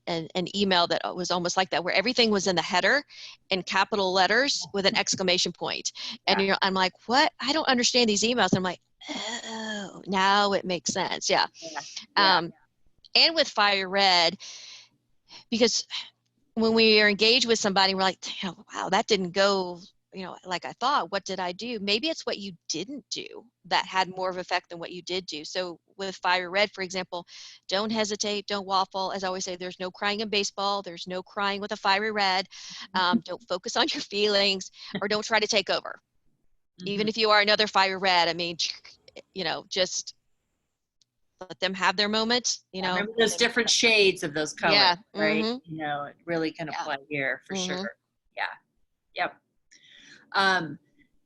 email that was almost like that, where everything was in the header in capital letters with an exclamation point. And you know, I'm like, what? I don't understand these emails. And I'm like, oh, now it makes sense. Yeah. And with fire red, because when we are engaged with somebody, we're like, wow, that didn't go, you know, like I thought. What did I do? Maybe it's what you didn't do that had more of effect than what you did do. So with fire red, for example, don't hesitate, don't waffle. As I always say, there's no crying in baseball. There's no crying with a fiery red. Don't focus on your feelings, or don't try to take over. Even if you are another fire red, I mean, you know, just let them have their moment, you know. Remember those different shades of those colors, right? You know, it really can apply here for sure. Yep.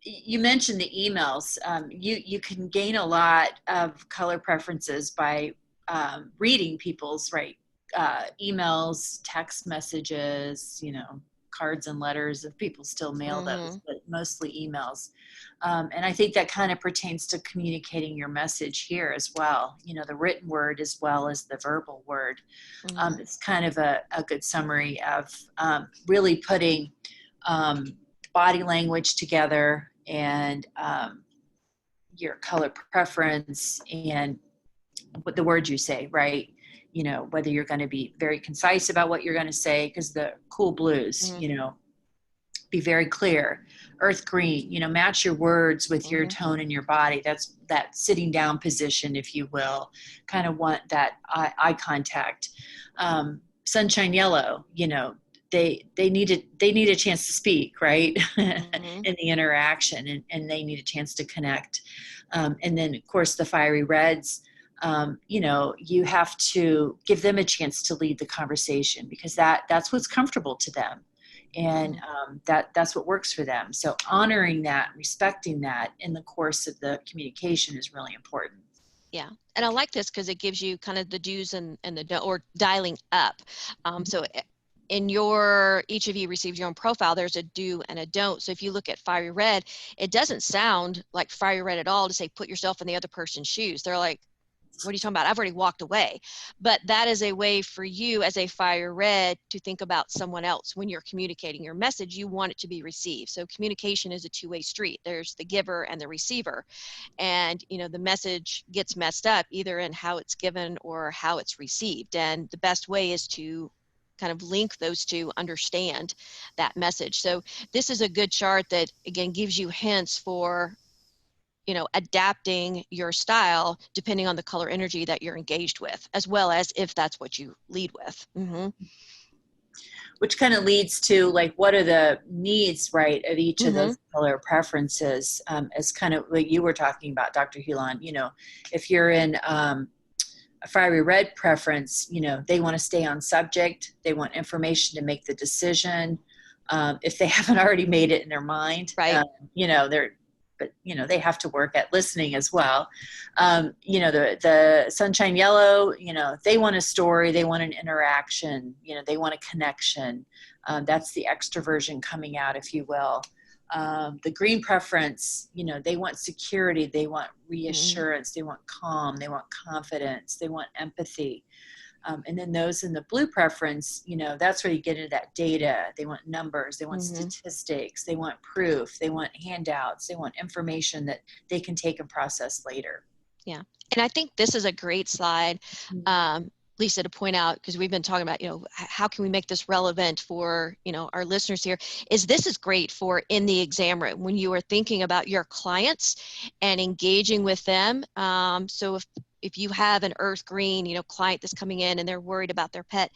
You mentioned the emails. You can gain a lot of color preferences by reading people's emails, text messages, you know, cards and letters, if people still mail those, but mostly emails. And I think that kind of pertains to communicating your message here as well. You know, the written word as well as the verbal word. It's kind of a good summary of really putting body language together and your color preference and what the words you say, right? You know, whether you're going to be very concise about what you're going to say, because the cool blues, you know, be very clear. Earth green, you know, match your words with your tone and your body. That's that sitting down position, if you will. Kind of want that eye contact. Sunshine yellow, you know, they need a chance to speak, right? In the interaction, and they need a chance to connect. And then of course the fiery reds, you know, you have to give them a chance to lead the conversation, because that's what's comfortable to them. And that's what works for them. So honoring that, respecting that in the course of the communication is really important. Yeah. And I like this because it gives you kind of the do's and the or dialing up. So in each of you received your own profile, there's a do and a don't. So if you look at fiery red, it doesn't sound like fiery red at all to say, put yourself in the other person's shoes. They're like, what are you talking about? I've already walked away. But that is a way for you as a fire red to think about someone else. When you're communicating your message, you want it to be received. So communication is a two-way street. There's the giver and the receiver. And, you know, the message gets messed up either in how it's given or how it's received. And the best way is to kind of link those two, understand that message. So this is a good chart that, again, gives you hints for, you know, adapting your style depending on the color energy that you're engaged with, as well as if that's what you lead with. Which kind of leads to, like, what are the needs, right, of each of those color preferences, as kind of like you were talking about, Dr. Hulan. You know, if you're in a fiery red preference, you know, they want to stay on subject. They want information to make the decision. If they haven't already made it in their mind, right. You know, but they have to work at listening as well. The sunshine yellow, they want a story, they want an interaction, they want a connection. That's the extroversion coming out, if you will. The green preference, they want security, they want reassurance, they want calm, they want confidence, they want empathy. And then those in the blue preference, that's where you get into that data. They want numbers, they want statistics, they want proof, they want handouts, they want information that they can take and process later. Yeah. And I think this is a great slide, Lisa, to point out, because we've been talking about, how can we make this relevant for, our listeners here, this is great for in the exam room when you are thinking about your clients and engaging with them. So if you have an earth green, client that's coming in and they're worried about their pet,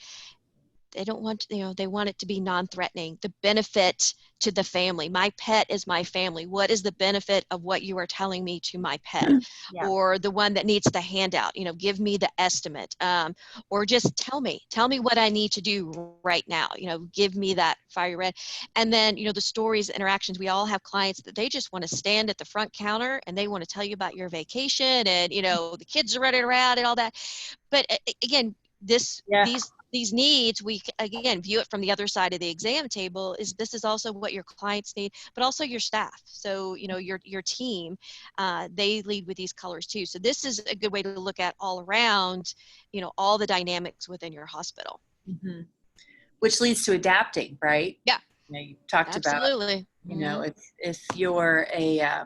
they don't want, they want it to be non-threatening. The benefit to the family. My pet is my family. What is the benefit of what you are telling me to my pet? Yeah. Or the one that needs the handout, give me the estimate. Or just tell me what I need to do right now. Give me that fire red. And then, the stories, interactions, we all have clients that they just want to stand at the front counter and they want to tell you about your vacation and, the kids are running around and all that. But again, these needs, we again view it from the other side of the exam table, this is also what your clients need, but also your staff. So your team, they lead with these colors too. So this is a good way to look at all around, all the dynamics within your hospital. Which leads to adapting, right? Yeah. You talked Absolutely. about if you're a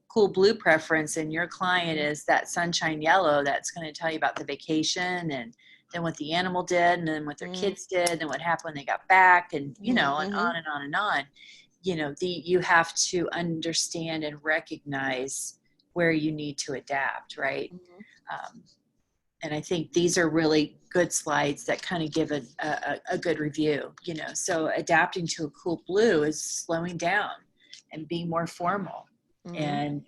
cool blue preference and your client is that sunshine yellow, that's going to tell you about the vacation and then what the animal did and then what their kids did and what happened when they got back and and on and on and on. You have to understand and recognize where you need to adapt, right? And I think these are really good slides that kind of give a good review. So adapting to a cool blue is slowing down and being more formal. And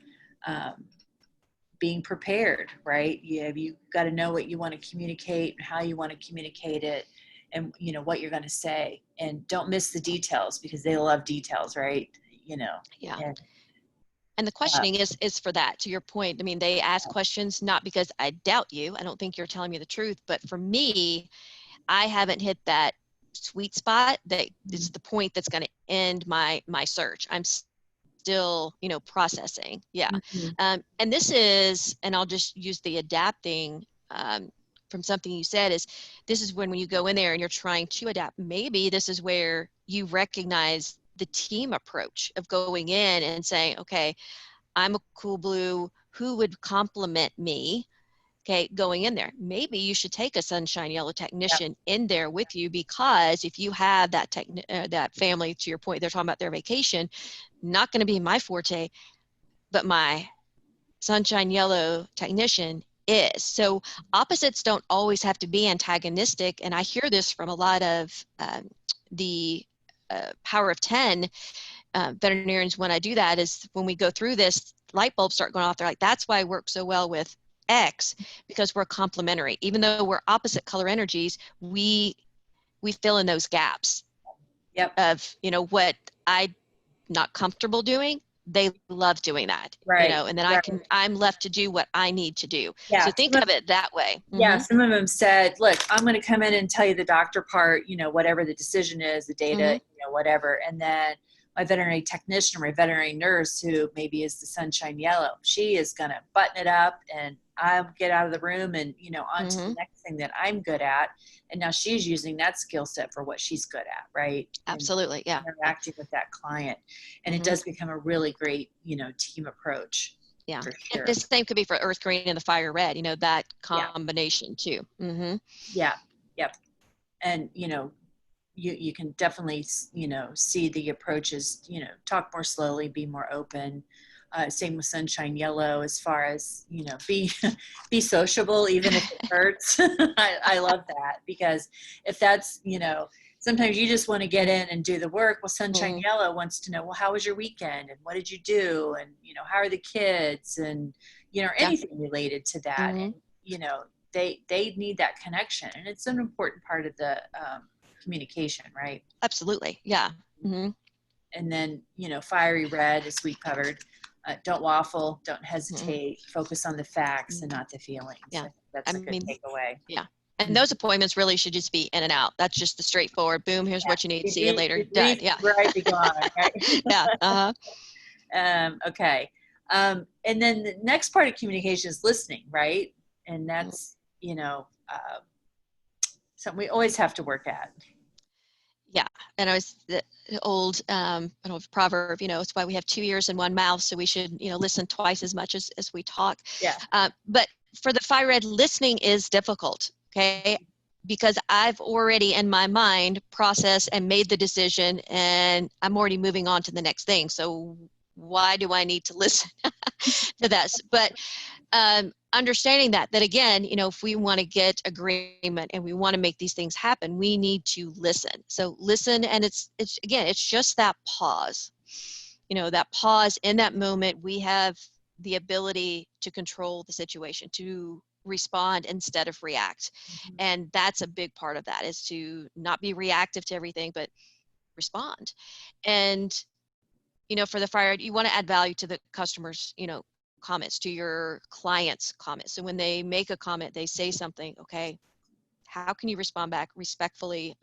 being prepared, right? You've got to know what you want to communicate and how you want to communicate it and what you're going to say, and don't miss the details because they love details, right? Yeah. And the questioning is for that, to your point. I mean, they ask questions not because I doubt you, I don't think you're telling me the truth, but for me, I haven't hit that sweet spot that is the point that's going to end my search. I'm still, processing. Yeah. And this is, and I'll just use the adapting from something you said, this is when you go in there and you're trying to adapt, maybe this is where you recognize the team approach of going in and saying, okay, I'm a cool blue, who would complement me? Okay, going in there, maybe you should take a sunshine yellow technician in there with you, because if you have that that family, to your point, they're talking about their vacation, not going to be my forte, but my sunshine yellow technician is. So opposites don't always have to be antagonistic, and I hear this from a lot of the Power of 10 veterinarians when I do that, is when we go through this, light bulbs start going off. They're like, that's why I work so well with X, because we're complementary. Even though we're opposite color energies, we fill in those gaps of, what I'm not comfortable doing. They love doing that, right. And then I'm left to do what I need to do. Yeah. So think of it that way. Yeah. Some of them said, look, I'm going to come in and tell you the doctor part, whatever the decision is, the data, whatever. And then my veterinary technician or my veterinary nurse, who maybe is the sunshine yellow, she is going to button it up and I'll get out of the room and, on to the next thing that I'm good at. And now she's using that skill set for what she's good at, right? Absolutely. And interacting with that client. And it does become a really great, team approach. Yeah. For sure. And the same could be for earth green and the fire red, that combination too. Yeah. Yep. And, you can definitely, see the approaches, talk more slowly, be more open. Same with sunshine yellow, as far as, be sociable, even if it hurts. I love that, because if that's, sometimes you just want to get in and do the work. Well, sunshine yellow wants to know, well, how was your weekend? And what did you do? And, how are the kids? And, anything related to that. And, they need that connection. And it's an important part of the, communication, right? Absolutely. Yeah. And then, you know, fiery red, as we covered, don't waffle, don't Mhm. hesitate, focus on the facts and not the feelings. Yeah. I think that's I a good mean, takeaway. yeah. And those appointments really should just be in and out. That's just the straightforward, boom, here's what you need, see you later, Be done. brief, Yeah. be bright, be gone, right? Yeah. Uh-huh. Okay. And then the next part of communication is listening, right? And that's, you know, something we always have to work at. Yeah. And I was the old, I don't know, proverb, you know, it's why we have 2 ears and one mouth. So we should, you know, listen twice as much as we talk. Yeah. But for the fire red, listening is difficult. Okay. Because I've already in my mind processed and made the decision, and I'm already moving on to the next thing. So why do I need to listen to this? But understanding that again, you know, if we want to get agreement and we want to make these things happen, we need to listen. So listen, and it's again, it's just that pause. You know, that pause in that moment, we have the ability to control the situation, to respond instead of react. Mm-hmm. And that's a big part of that, is to not be reactive to everything, but respond. And you know, for the fire, you want to add value to the customer's, you know, comments, to your clients' comments. So when they make a comment, they say something, okay, how can you respond back respectfully,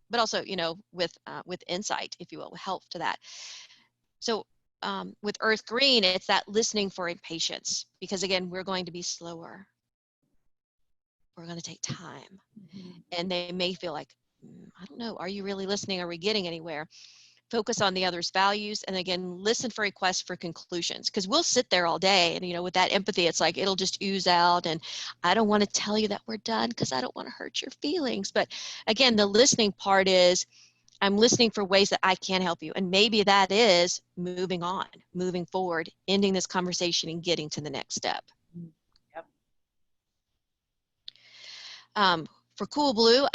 but also, you know, with insight, if you will, help to that. So with Earth Green, it's that listening for impatience, because again, we're going to be slower. We're going to take time. Mm-hmm. And they may feel like, I don't know, are you really listening? Are we getting anywhere? Focus on the other's values, and again, listen for requests for conclusions, because we'll sit there all day, and you know, with that empathy, it's like it'll just ooze out, and I don't want to tell you that we're done because I don't want to hurt your feelings. But again, the listening part is, I'm listening for ways that I can help you, and maybe that is moving on, moving forward, ending this conversation and getting to the next step. Yep. For Cool Blue,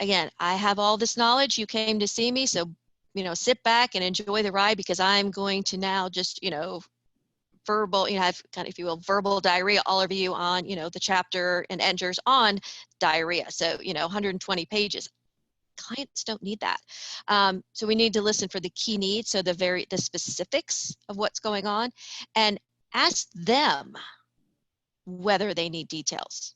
again, I have all this knowledge. You came to see me, so you know, sit back and enjoy the ride, because I'm going to now just, you know, verbal, you know, have kind of, if you will, verbal diarrhea all over you on, you know, the chapter and enters on diarrhea. So, you know, 120 pages. Clients don't need that. So we need to listen for the key needs, so the specifics of what's going on, and ask them whether they need details.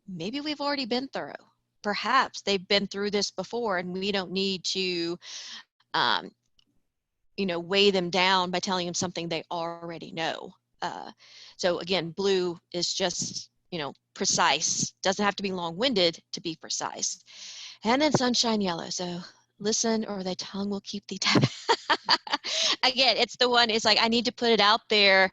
Maybe we've already been thorough. Perhaps they've been through this before, and we don't need to um, you know, weigh them down by telling them something they already know. So again, blue is just, you know, precise. Doesn't have to be long-winded to be precise. And then sunshine yellow. So listen, or thy tongue will keep thee down. Again, it's the one, it's like, I need to put it out there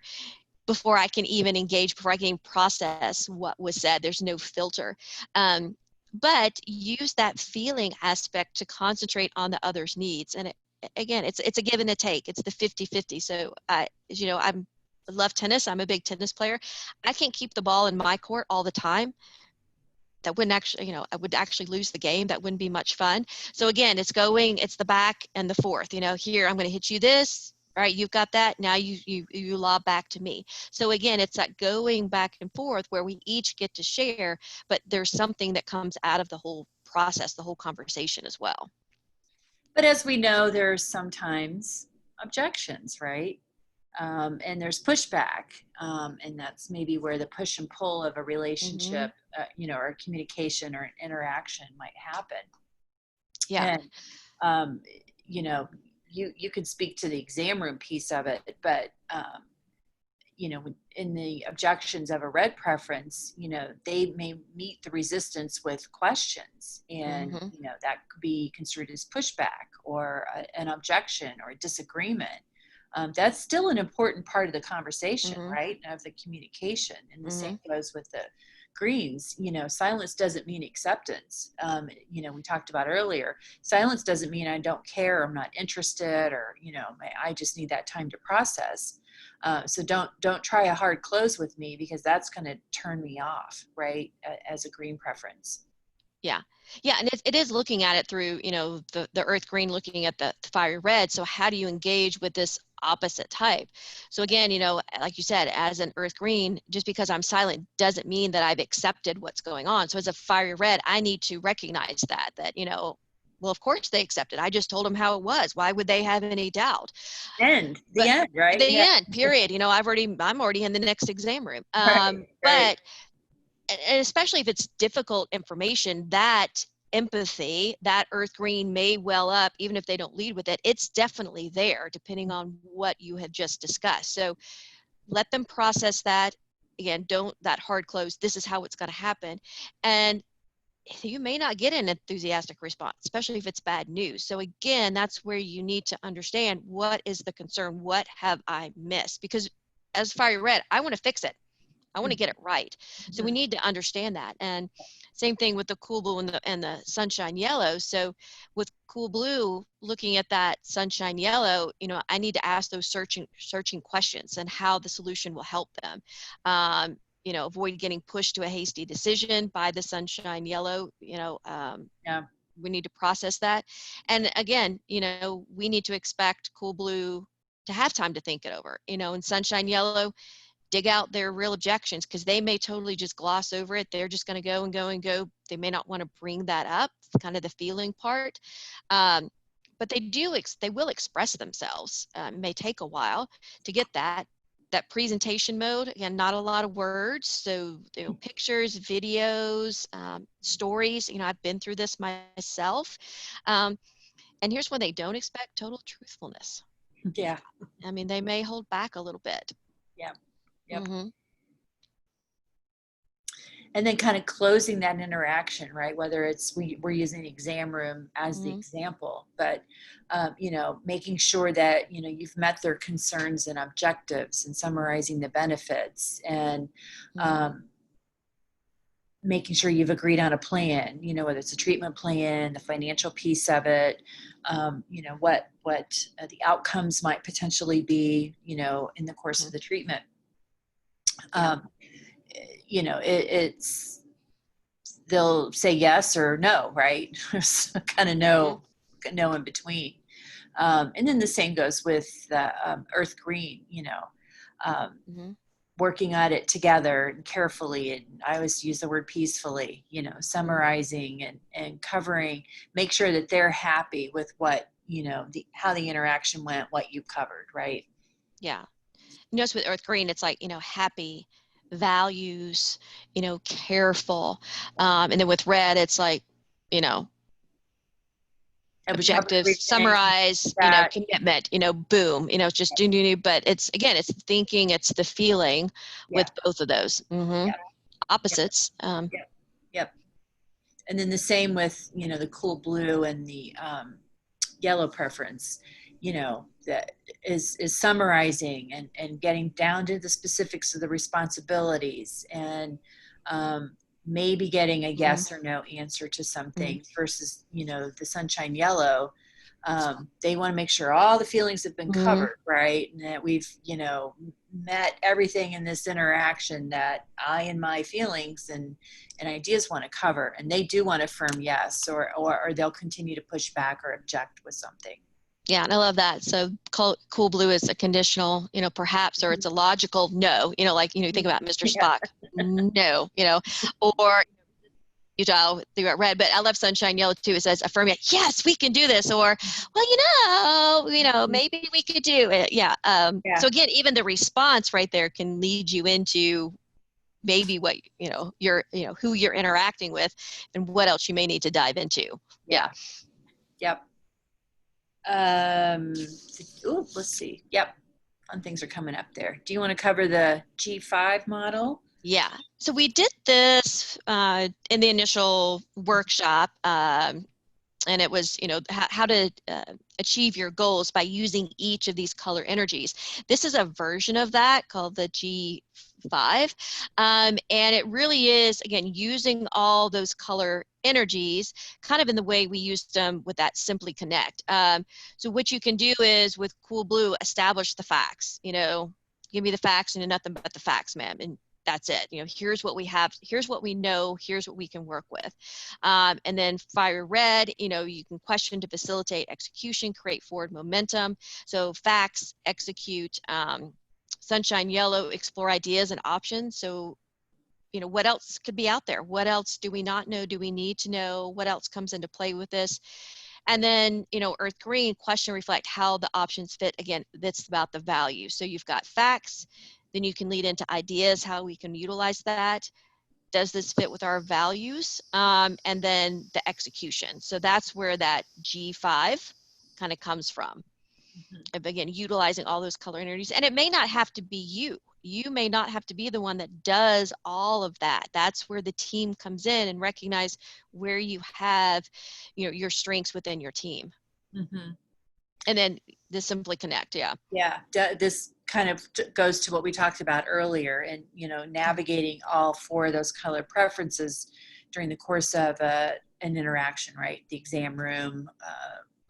before I can even engage, before I can even process what was said. There's no filter. But use that feeling aspect to concentrate on the other's needs. And again, it's a give and a take. It's the 50-50. So you know, I love tennis. I'm a big tennis player. I can't keep the ball in my court all the time. That wouldn't actually, you know, I would actually lose the game. That wouldn't be much fun. So again, it's the back and the forth. You know, here I'm going to hit you this. All right, you've got that. Now you lob back to me. So again, it's that going back and forth where we each get to share, but there's something that comes out of the whole process, the whole conversation as well. But as we know, there's sometimes objections, right? And there's pushback, and that's maybe where the push and pull of a relationship, you know, or communication or an interaction might happen. Yeah. And you know, you could speak to the exam room piece of it, but you know, in the objections of a red preference, you know, they may meet the resistance with questions, and you know, that could be construed as pushback or an objection or a disagreement. That's still an important part of the conversation, right? Of the communication. And the same goes with the greens. You know, silence doesn't mean acceptance. You know, we talked about earlier, silence doesn't mean I don't care, I'm not interested, or, you know, I just need that time to process. So don't try a hard close with me, because that's going to turn me off, right? As a green preference. Yeah. Yeah. And it is looking at it through, you know, the earth green, looking at the fire red. So how do you engage with this opposite type? So again, you know, like you said, as an earth green, just because I'm silent doesn't mean that I've accepted what's going on. So as a fire red, I need to recognize that, you know, Well, of course they accept it. I just told them how it was. Why would they have any doubt? The But end, right? the Yeah. end, period. You know, I'm already in the next exam room. Right, right. But and especially if it's difficult information, that empathy, that earth green may well up, even if they don't lead with it. It's definitely there, depending on what you have just discussed. So let them process that. Again, don't that hard close. This is how it's going to happen. And you may not get an enthusiastic response, especially if it's bad news. So again, that's where you need to understand, what is the concern? What have I missed? Because as Fire Red, I want to fix it. I want to get it right. So we need to understand that. And same thing with the cool blue and the sunshine yellow. So with cool blue, looking at that sunshine yellow, you know, I need to ask those searching questions and how the solution will help them. You know, avoid getting pushed to a hasty decision by the sunshine yellow. You know, Yeah. we need to process that. And again, you know, we need to expect cool blue to have time to think it over. You know, in sunshine yellow, dig out their real objections, because they may totally just gloss over it. They're just going to go and go and go. They may not want to bring that up. It's kind of the feeling part. But they will express themselves. It may take a while to get that presentation mode. Again, not a lot of words. So, you know, pictures, videos, stories. You know, I've been through this myself. And here's what they don't expect: total truthfulness. Yeah. I mean, they may hold back a little bit. Yeah. Yep. Mm-hmm. And then kind of closing that interaction, right? Whether it's we're using the exam room as the Mm-hmm. example, but you know, making sure that you know you've met their concerns and objectives, and summarizing the benefits, and making sure you've agreed on a plan. You know, whether it's a treatment plan, the financial piece of it, you know, what the outcomes might potentially be, you know, in the course of the treatment. Yeah. You know, it's they'll say yes or no, right? There's kind of no in between. And then the same goes with the earth green, you know, working on it together and carefully. And I always use the word peacefully, you know, summarizing and covering, make sure that they're happy with what, you know, how the interaction went, what you covered, right? Yeah. Notice with earth green, it's like, you know, happy, values, you know, careful. And then with red, it's like, you know, Have we covered objectives, everything? summarize, you know, That, commitment, you know, boom, you know, it's just but it's, again, it's thinking, it's the feeling yeah, with both of those. yeah, yeah, Opposites. yeah, yep. And then the same with, you know, the cool blue and the yellow preference, you know, that is summarizing and getting down to the specifics of the responsibilities, and maybe getting a yes or no answer to some things, versus, you know, the sunshine yellow. They want to make sure all the feelings have been covered, right? And that we've, you know, met everything in this interaction that I and my feelings and ideas want to cover. And they do want a firm yes, or they'll continue to push back or object with something. Yeah, and I love that. So cool blue is a conditional, you know, perhaps, or it's a logical no, you know, like, you know, you think about Mr. Yeah. Spock, no, you know, or you dial through red. But I love sunshine yellow too. It says affirm it, yes, we can do this, or well, you know, maybe we could do it. Yeah. Yeah. So again, even the response right there can lead you into maybe what, you know, who you're interacting with and what else you may need to dive into. Yeah. Yep. Let's see. Yep. Fun things are coming up there. Do you want to cover the G5 model? Yeah. So we did this in the initial workshop, and it was, you know, how to achieve your goals by using each of these color energies. This is a version of that called the G5, and it really is, again, using all those color energies kind of in the way we used them with that Simply Connect. So what you can do is with Cool Blue, establish the facts. You know, give me the facts and nothing but the facts, ma'am, and that's it. You know, here's what we have, here's what we know, here's what we can work with. And then Fire Red, you know, you can question to facilitate execution, create forward momentum. So facts, execute. Sunshine Yellow, explore ideas and options. So, you know, what else could be out there? What else do we not know? Do we need to know? What else comes into play with this? And then, earth green, question, reflect, how the options fit. Again, that's about the value. So you've got facts, then you can lead into ideas, how we can utilize that. Does this fit with our values? And then the execution. So that's where that G5 kind of comes from. And again, utilizing all those color energies. And it may not have to be you. You may not have to be the one that does all of that. That's where the team comes in and recognize where you have, your strengths within your team. And then this simply connect. Yeah. Yeah. This kind of goes to what we talked about earlier, and, navigating all four of those color preferences during the course of an interaction, right? The exam room,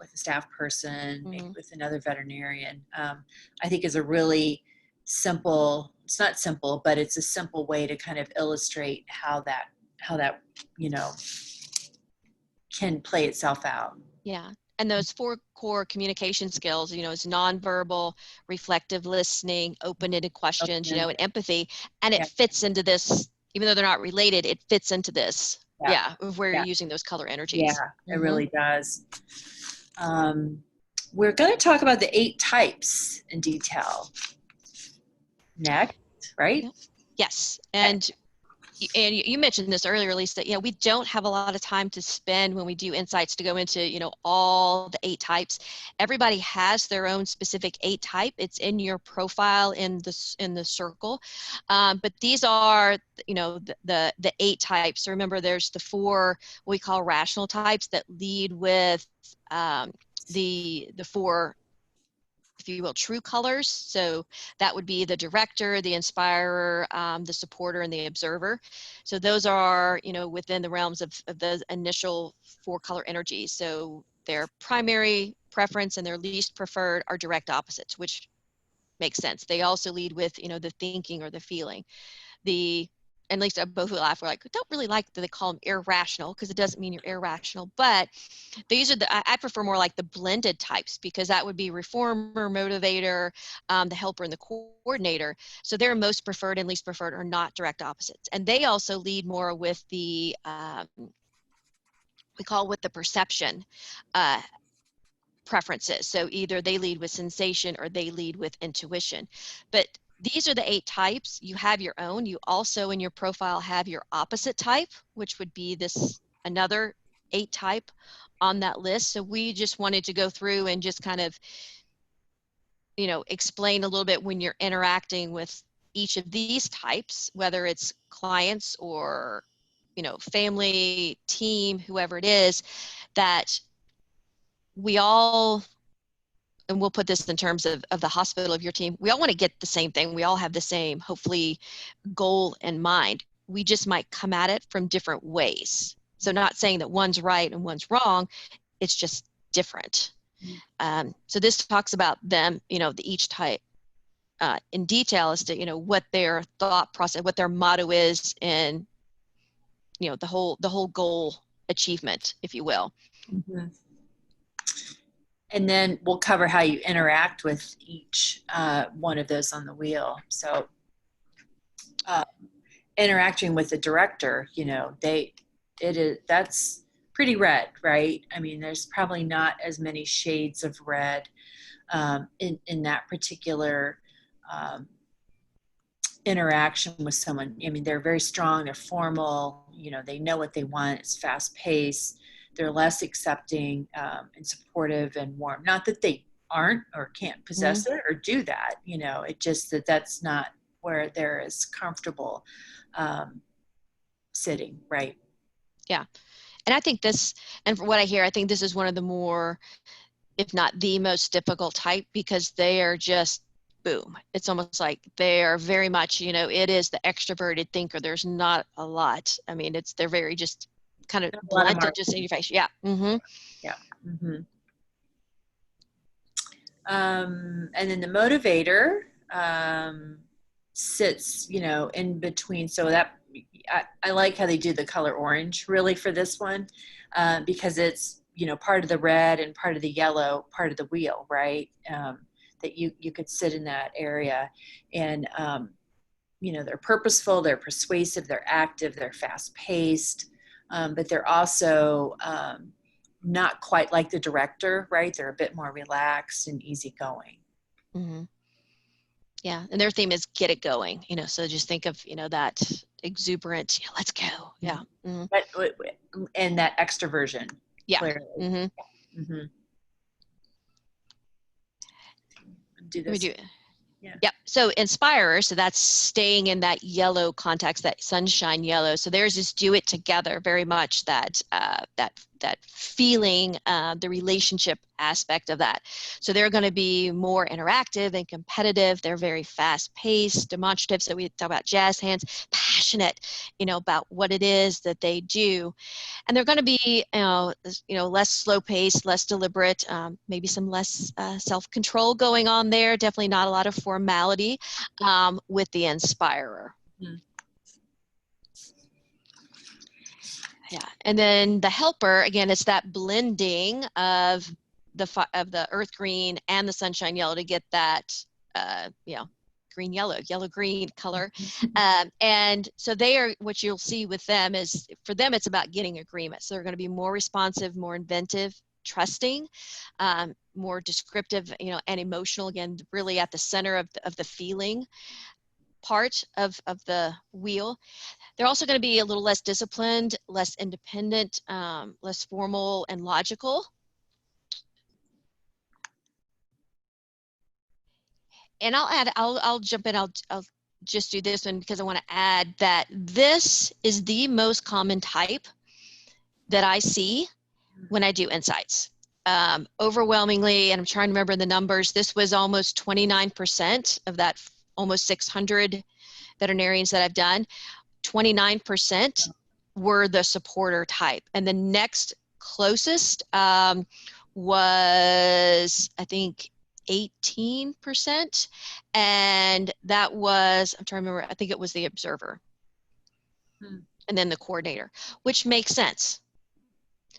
with a staff person, maybe with another veterinarian, I think is a really simple, it's not simple, but it's a simple way to kind of illustrate how that, can play itself out. Yeah. And those four core communication skills, is nonverbal, reflective listening, open-ended questions, and empathy. And it fits into this, even though they're not related, it fits into this. Yeah. Of where you're using those color energies. Yeah, it really does. We're going to talk about the 8 types in detail next, right? Yes. And you mentioned this earlier, Lisa, that, we don't have a lot of time to spend when we do insights to go into, all the 8 types. Everybody has their own specific 8 type. It's in your profile in the circle. But these are, the 8 types. So remember, there's the 4 what we call rational types that lead with the 4, if you will, true colors. So that would be the director, the inspirer, the supporter, and the observer. So those are, within the realms of the initial 4 color energies. So their primary preference and their least preferred are direct opposites, which makes sense. They also lead with, the thinking or the feeling. And Lisa both we laugh. We're like, don't really like that they call them irrational, because it doesn't mean you're irrational. But these are I prefer more like the blended types, because that would be reformer, motivator, the helper, and the coordinator. So their most preferred and least preferred are not direct opposites. And they also lead more with the, we call with the perception preferences. So either they lead with sensation or they lead with intuition. But these are the 8 types. You have your own. You also in your profile have your opposite type, which would be this another 8 type on that list. So we just wanted to go through and just kind of, explain a little bit when you're interacting with each of these types, whether it's clients or, family, team, whoever it is, that we all, and we'll put this in terms of the hospital of your team, we all want to get the same thing. We all have the same, hopefully, goal in mind. We just might come at it from different ways. So not saying that one's right and one's wrong, it's just different. So this talks about them, each type in detail as to, what their thought process, what their motto is, and, the whole goal achievement, if you will. And then we'll cover how you interact with each one of those on the wheel. So interacting with the director, that's pretty red, right? I mean, there's probably not as many shades of red in that particular interaction with someone. I mean, they're very strong, they're formal, they know what they want, it's fast paced, they're less accepting and supportive and warm. Not that they aren't or can't possess it or do that, it's just that's not where they're as comfortable sitting, right? Yeah. And I think this, and from what I hear, I think this is one of the more, if not the most difficult type, because they are just, boom. It's almost like they are very much, it is the extroverted thinker. There's not a lot. I mean, they're very just kind of blunt and just in your face. Yeah. Yeah. And then the motivator sits, in between. So that I like how they do the color orange really for this one, because it's, part of the red and part of the yellow, part of the wheel, right? That you could sit in that area. And, they're purposeful, they're persuasive, they're active, they're fast paced, but they're also not quite like the director, right? They're a bit more relaxed and easygoing. Mm-hmm. Yeah, and their theme is get it going, so just think of, that exuberant, let's go. Yeah. Mm-hmm. But and that extroversion, Yeah. clearly. Mm-hmm. Mm-hmm. Do Let me this. do it. Yeah. Yep. So inspire, so that's staying in that yellow context, that sunshine yellow. So theirs is do it together, very much that that feeling, the relationship aspect of that. So they're going to be more interactive and competitive. They're very fast-paced, demonstrative. So we talk about jazz hands, passionate, about what it is that they do. And they're going to be, less slow-paced, less deliberate, maybe some less self-control going on there. Definitely not a lot of formality with the inspirer. Mm-hmm. Yeah, and then the helper, again, it's that blending of the earth green and the sunshine yellow to get that, green yellow green color. And so they are, what you'll see with them is, for them it's about getting agreement. So they're going to be more responsive, more inventive, trusting, more descriptive, and emotional, again, really at the center of the feeling part of the wheel. They're also going to be a little less disciplined, less independent, less formal and logical. And I'll jump in, I'll just do this one because I want to add that this is the most common type that I see when I do insights. Overwhelmingly, and I'm trying to remember the numbers, this was almost 29% of that almost 600 veterinarians that I've done. 29% were the supporter type. And the next closest was, I think, 18%. And that was, I'm trying to remember, I think it was the observer. And then the coordinator, which makes sense.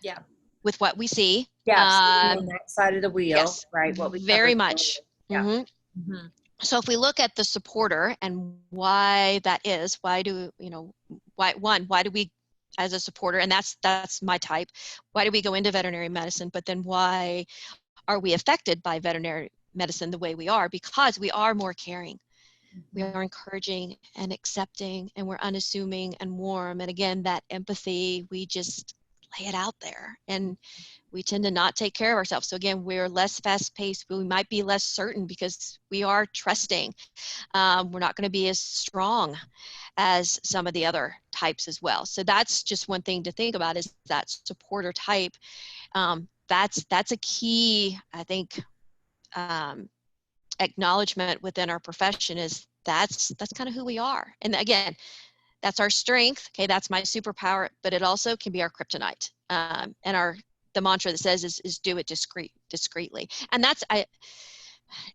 Yeah. With what we see. Yeah, on that side of the wheel, yes, right? What we very much. Yeah. Mm-hmm. Mm-hmm. So if we look at the supporter and why that is, why do we, as a supporter, and that's my type, why do we go into veterinary medicine, but then why are we affected by veterinary medicine the way we are? Because we are more caring. We are encouraging and accepting, and we're unassuming and warm. And again, that empathy, we just lay it out there, and we tend to not take care of ourselves. So again, we're less fast-paced. We might be less certain because we are trusting. We're not going to be as strong as some of the other types as well. So that's just one thing to think about, is that supporter type. That's a key, I think, acknowledgement within our profession, is that's kind of who we are. And again, that's our strength. Okay, that's my superpower, but it also can be our kryptonite. And the mantra that says is do it discreetly. And that's,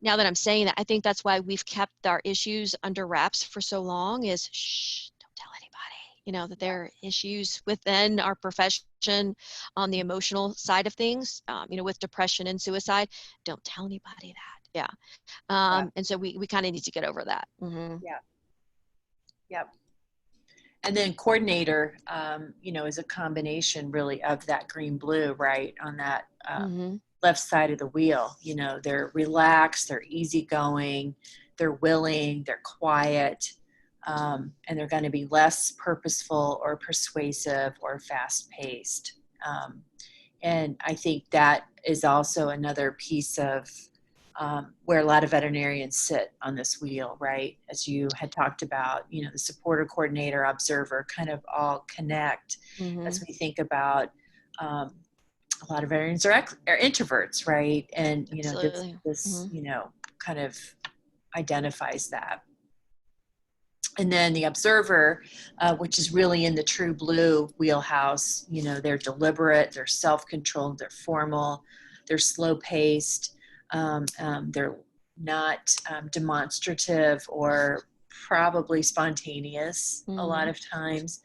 now that I'm saying that, I think that's why we've kept our issues under wraps for so long, is shh, don't tell anybody, that there are issues within our profession on the emotional side of things, with depression and suicide. Don't tell anybody that. Yeah. And so we kind of need to get over that. Mm-hmm. Yeah. Yep. And then coordinator, is a combination really of that green-blue, right, on that left side of the wheel. They're relaxed, they're easygoing, they're willing, they're quiet, and they're going to be less purposeful or persuasive or fast-paced. And I think that is also another piece of where a lot of veterinarians sit on this wheel, right? As you had talked about, the supporter, coordinator, observer kind of all connect as we think about a lot of veterinarians are introverts, right? And, this kind of identifies that. And then the observer, which is really in the true blue wheelhouse, they're deliberate, they're self-controlled, they're formal, they're slow-paced. They're not demonstrative or probably spontaneous a lot of times,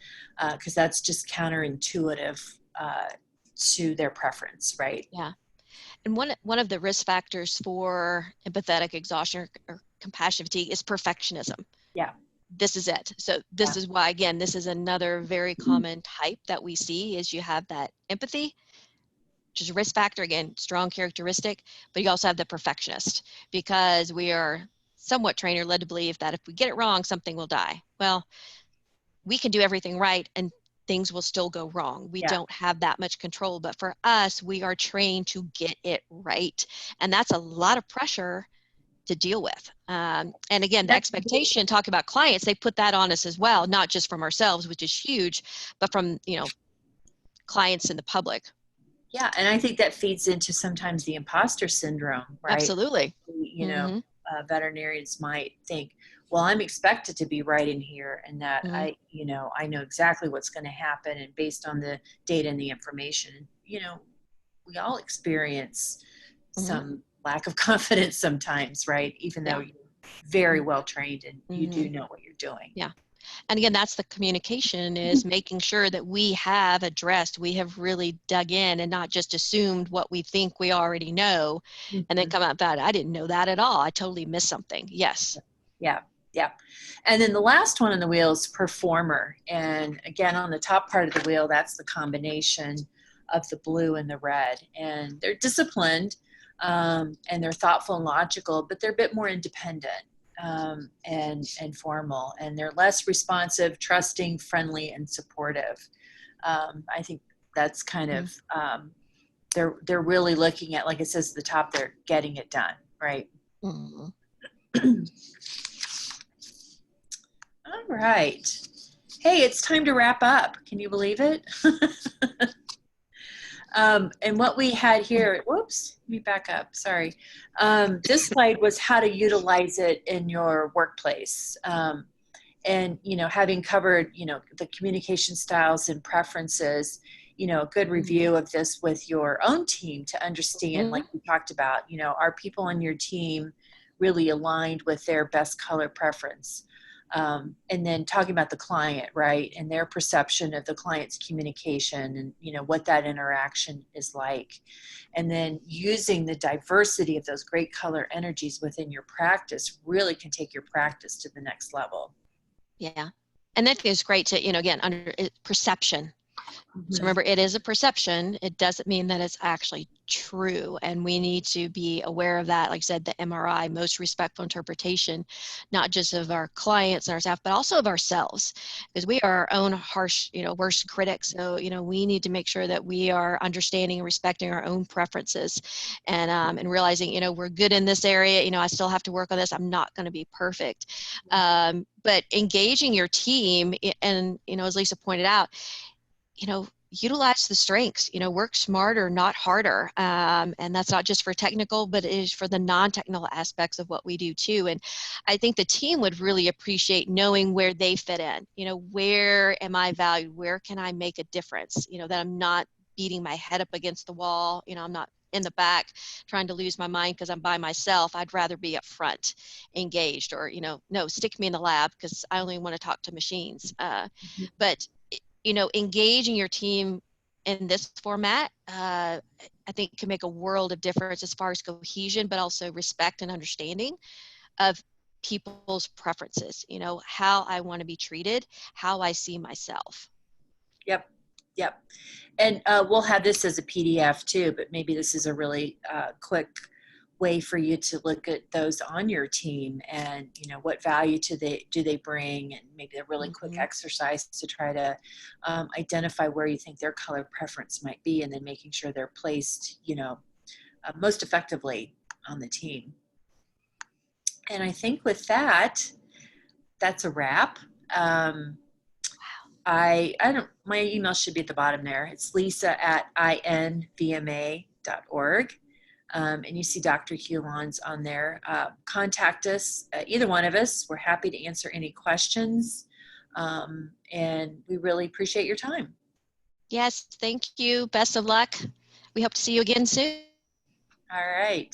because that's just counterintuitive to their preference, right? Yeah. And one of the risk factors for empathetic exhaustion or compassion fatigue is perfectionism. Yeah. This is it. So this is why, again, this is another very common type that we see, is you have that empathy, which is a risk factor, again, strong characteristic, but you also have the perfectionist, because we are somewhat trained or led to believe that if we get it wrong, something will die. Well, we can do everything right and things will still go wrong. We Yeah. don't have that much control, but for us, we are trained to get it right. And that's a lot of pressure to deal with. And again, the expectation, talk about clients, they put that on us as well, not just from ourselves, which is huge, but from, clients in the public. Yeah, and I think that feeds into sometimes the imposter syndrome, right? Absolutely. You know, Mm-hmm. veterinarians might think, well, I'm expected to be right in here, and that Mm-hmm. I know exactly what's going to happen, and based on the data and the information, we all experience Mm-hmm. some lack of confidence sometimes, right? Even though Yeah. you're very well trained and you Mm-hmm. do know what you're doing. Yeah. And again, that's the communication, is making sure that we have addressed, we have really dug in and not just assumed what we think we already know and then Mhm. come out bad. I didn't know that at all. I totally missed something. Yes. Yeah, yeah. And then the last one on the wheel is performer. And again, on the top part of the wheel, that's the combination of the blue and the red. And they're disciplined, and they're thoughtful and logical, but they're a bit more independent, and formal. And they're less responsive, trusting, friendly, and supportive. I think that's kind of, they're really looking at, like it says at the top, they're getting it done, right? Mm-hmm. All right. Hey, it's time to wrap up. Can you believe it? And what we had here, whoops, let me back up, sorry. This slide was how to utilize it in your workplace. And, having covered, the communication styles and preferences, a good review of this with your own team to understand, Mm-hmm. like we talked about, are people on your team really aligned with their best color preference? And then talking about the client, right, and their perception of the client's communication, and what that interaction is like, and then using the diversity of those great color energies within your practice really can take your practice to the next level. Yeah. And that is great to, again, under perception. So Mm-hmm. remember, it is a perception. It doesn't mean that it's actually true. And we need to be aware of that. Like I said, the MRI, most respectful interpretation, not just of our clients and our staff, but also of ourselves, because we are our own harsh, worst critics. So, we need to make sure that we are understanding and respecting our own preferences, and realizing, we're good in this area. I still have to work on this. I'm not going to be perfect. But engaging your team, and, as Lisa pointed out, utilize the strengths, work smarter, not harder. And that's not just for technical, but it is for the non-technical aspects of what we do too. And I think the team would really appreciate knowing where they fit in, where am I valued? Where can I make a difference? That I'm not beating my head up against the wall. I'm not in the back trying to lose my mind because I'm by myself. I'd rather be up front, engaged, or, no, stick me in the lab because I only want to talk to machines. But engaging your team in this format, I think can make a world of difference as far as cohesion, but also respect and understanding of people's preferences, how I want to be treated, how I see myself. Yep. Yep. And we'll have this as a PDF too, but maybe this is a really quick way for you to look at those on your team, and what value do they bring, and maybe a really quick exercise to try to identify where you think their color preference might be, and then making sure they're placed most effectively on the team. And I think with that, that's a wrap. I don't, my email should be at the bottom there. It's lisa@invma.org. And you see Dr. Hulan's on there. Contact us, either one of us. We're happy to answer any questions. And we really appreciate your time. Yes, thank you. Best of luck. We hope to see you again soon. All right.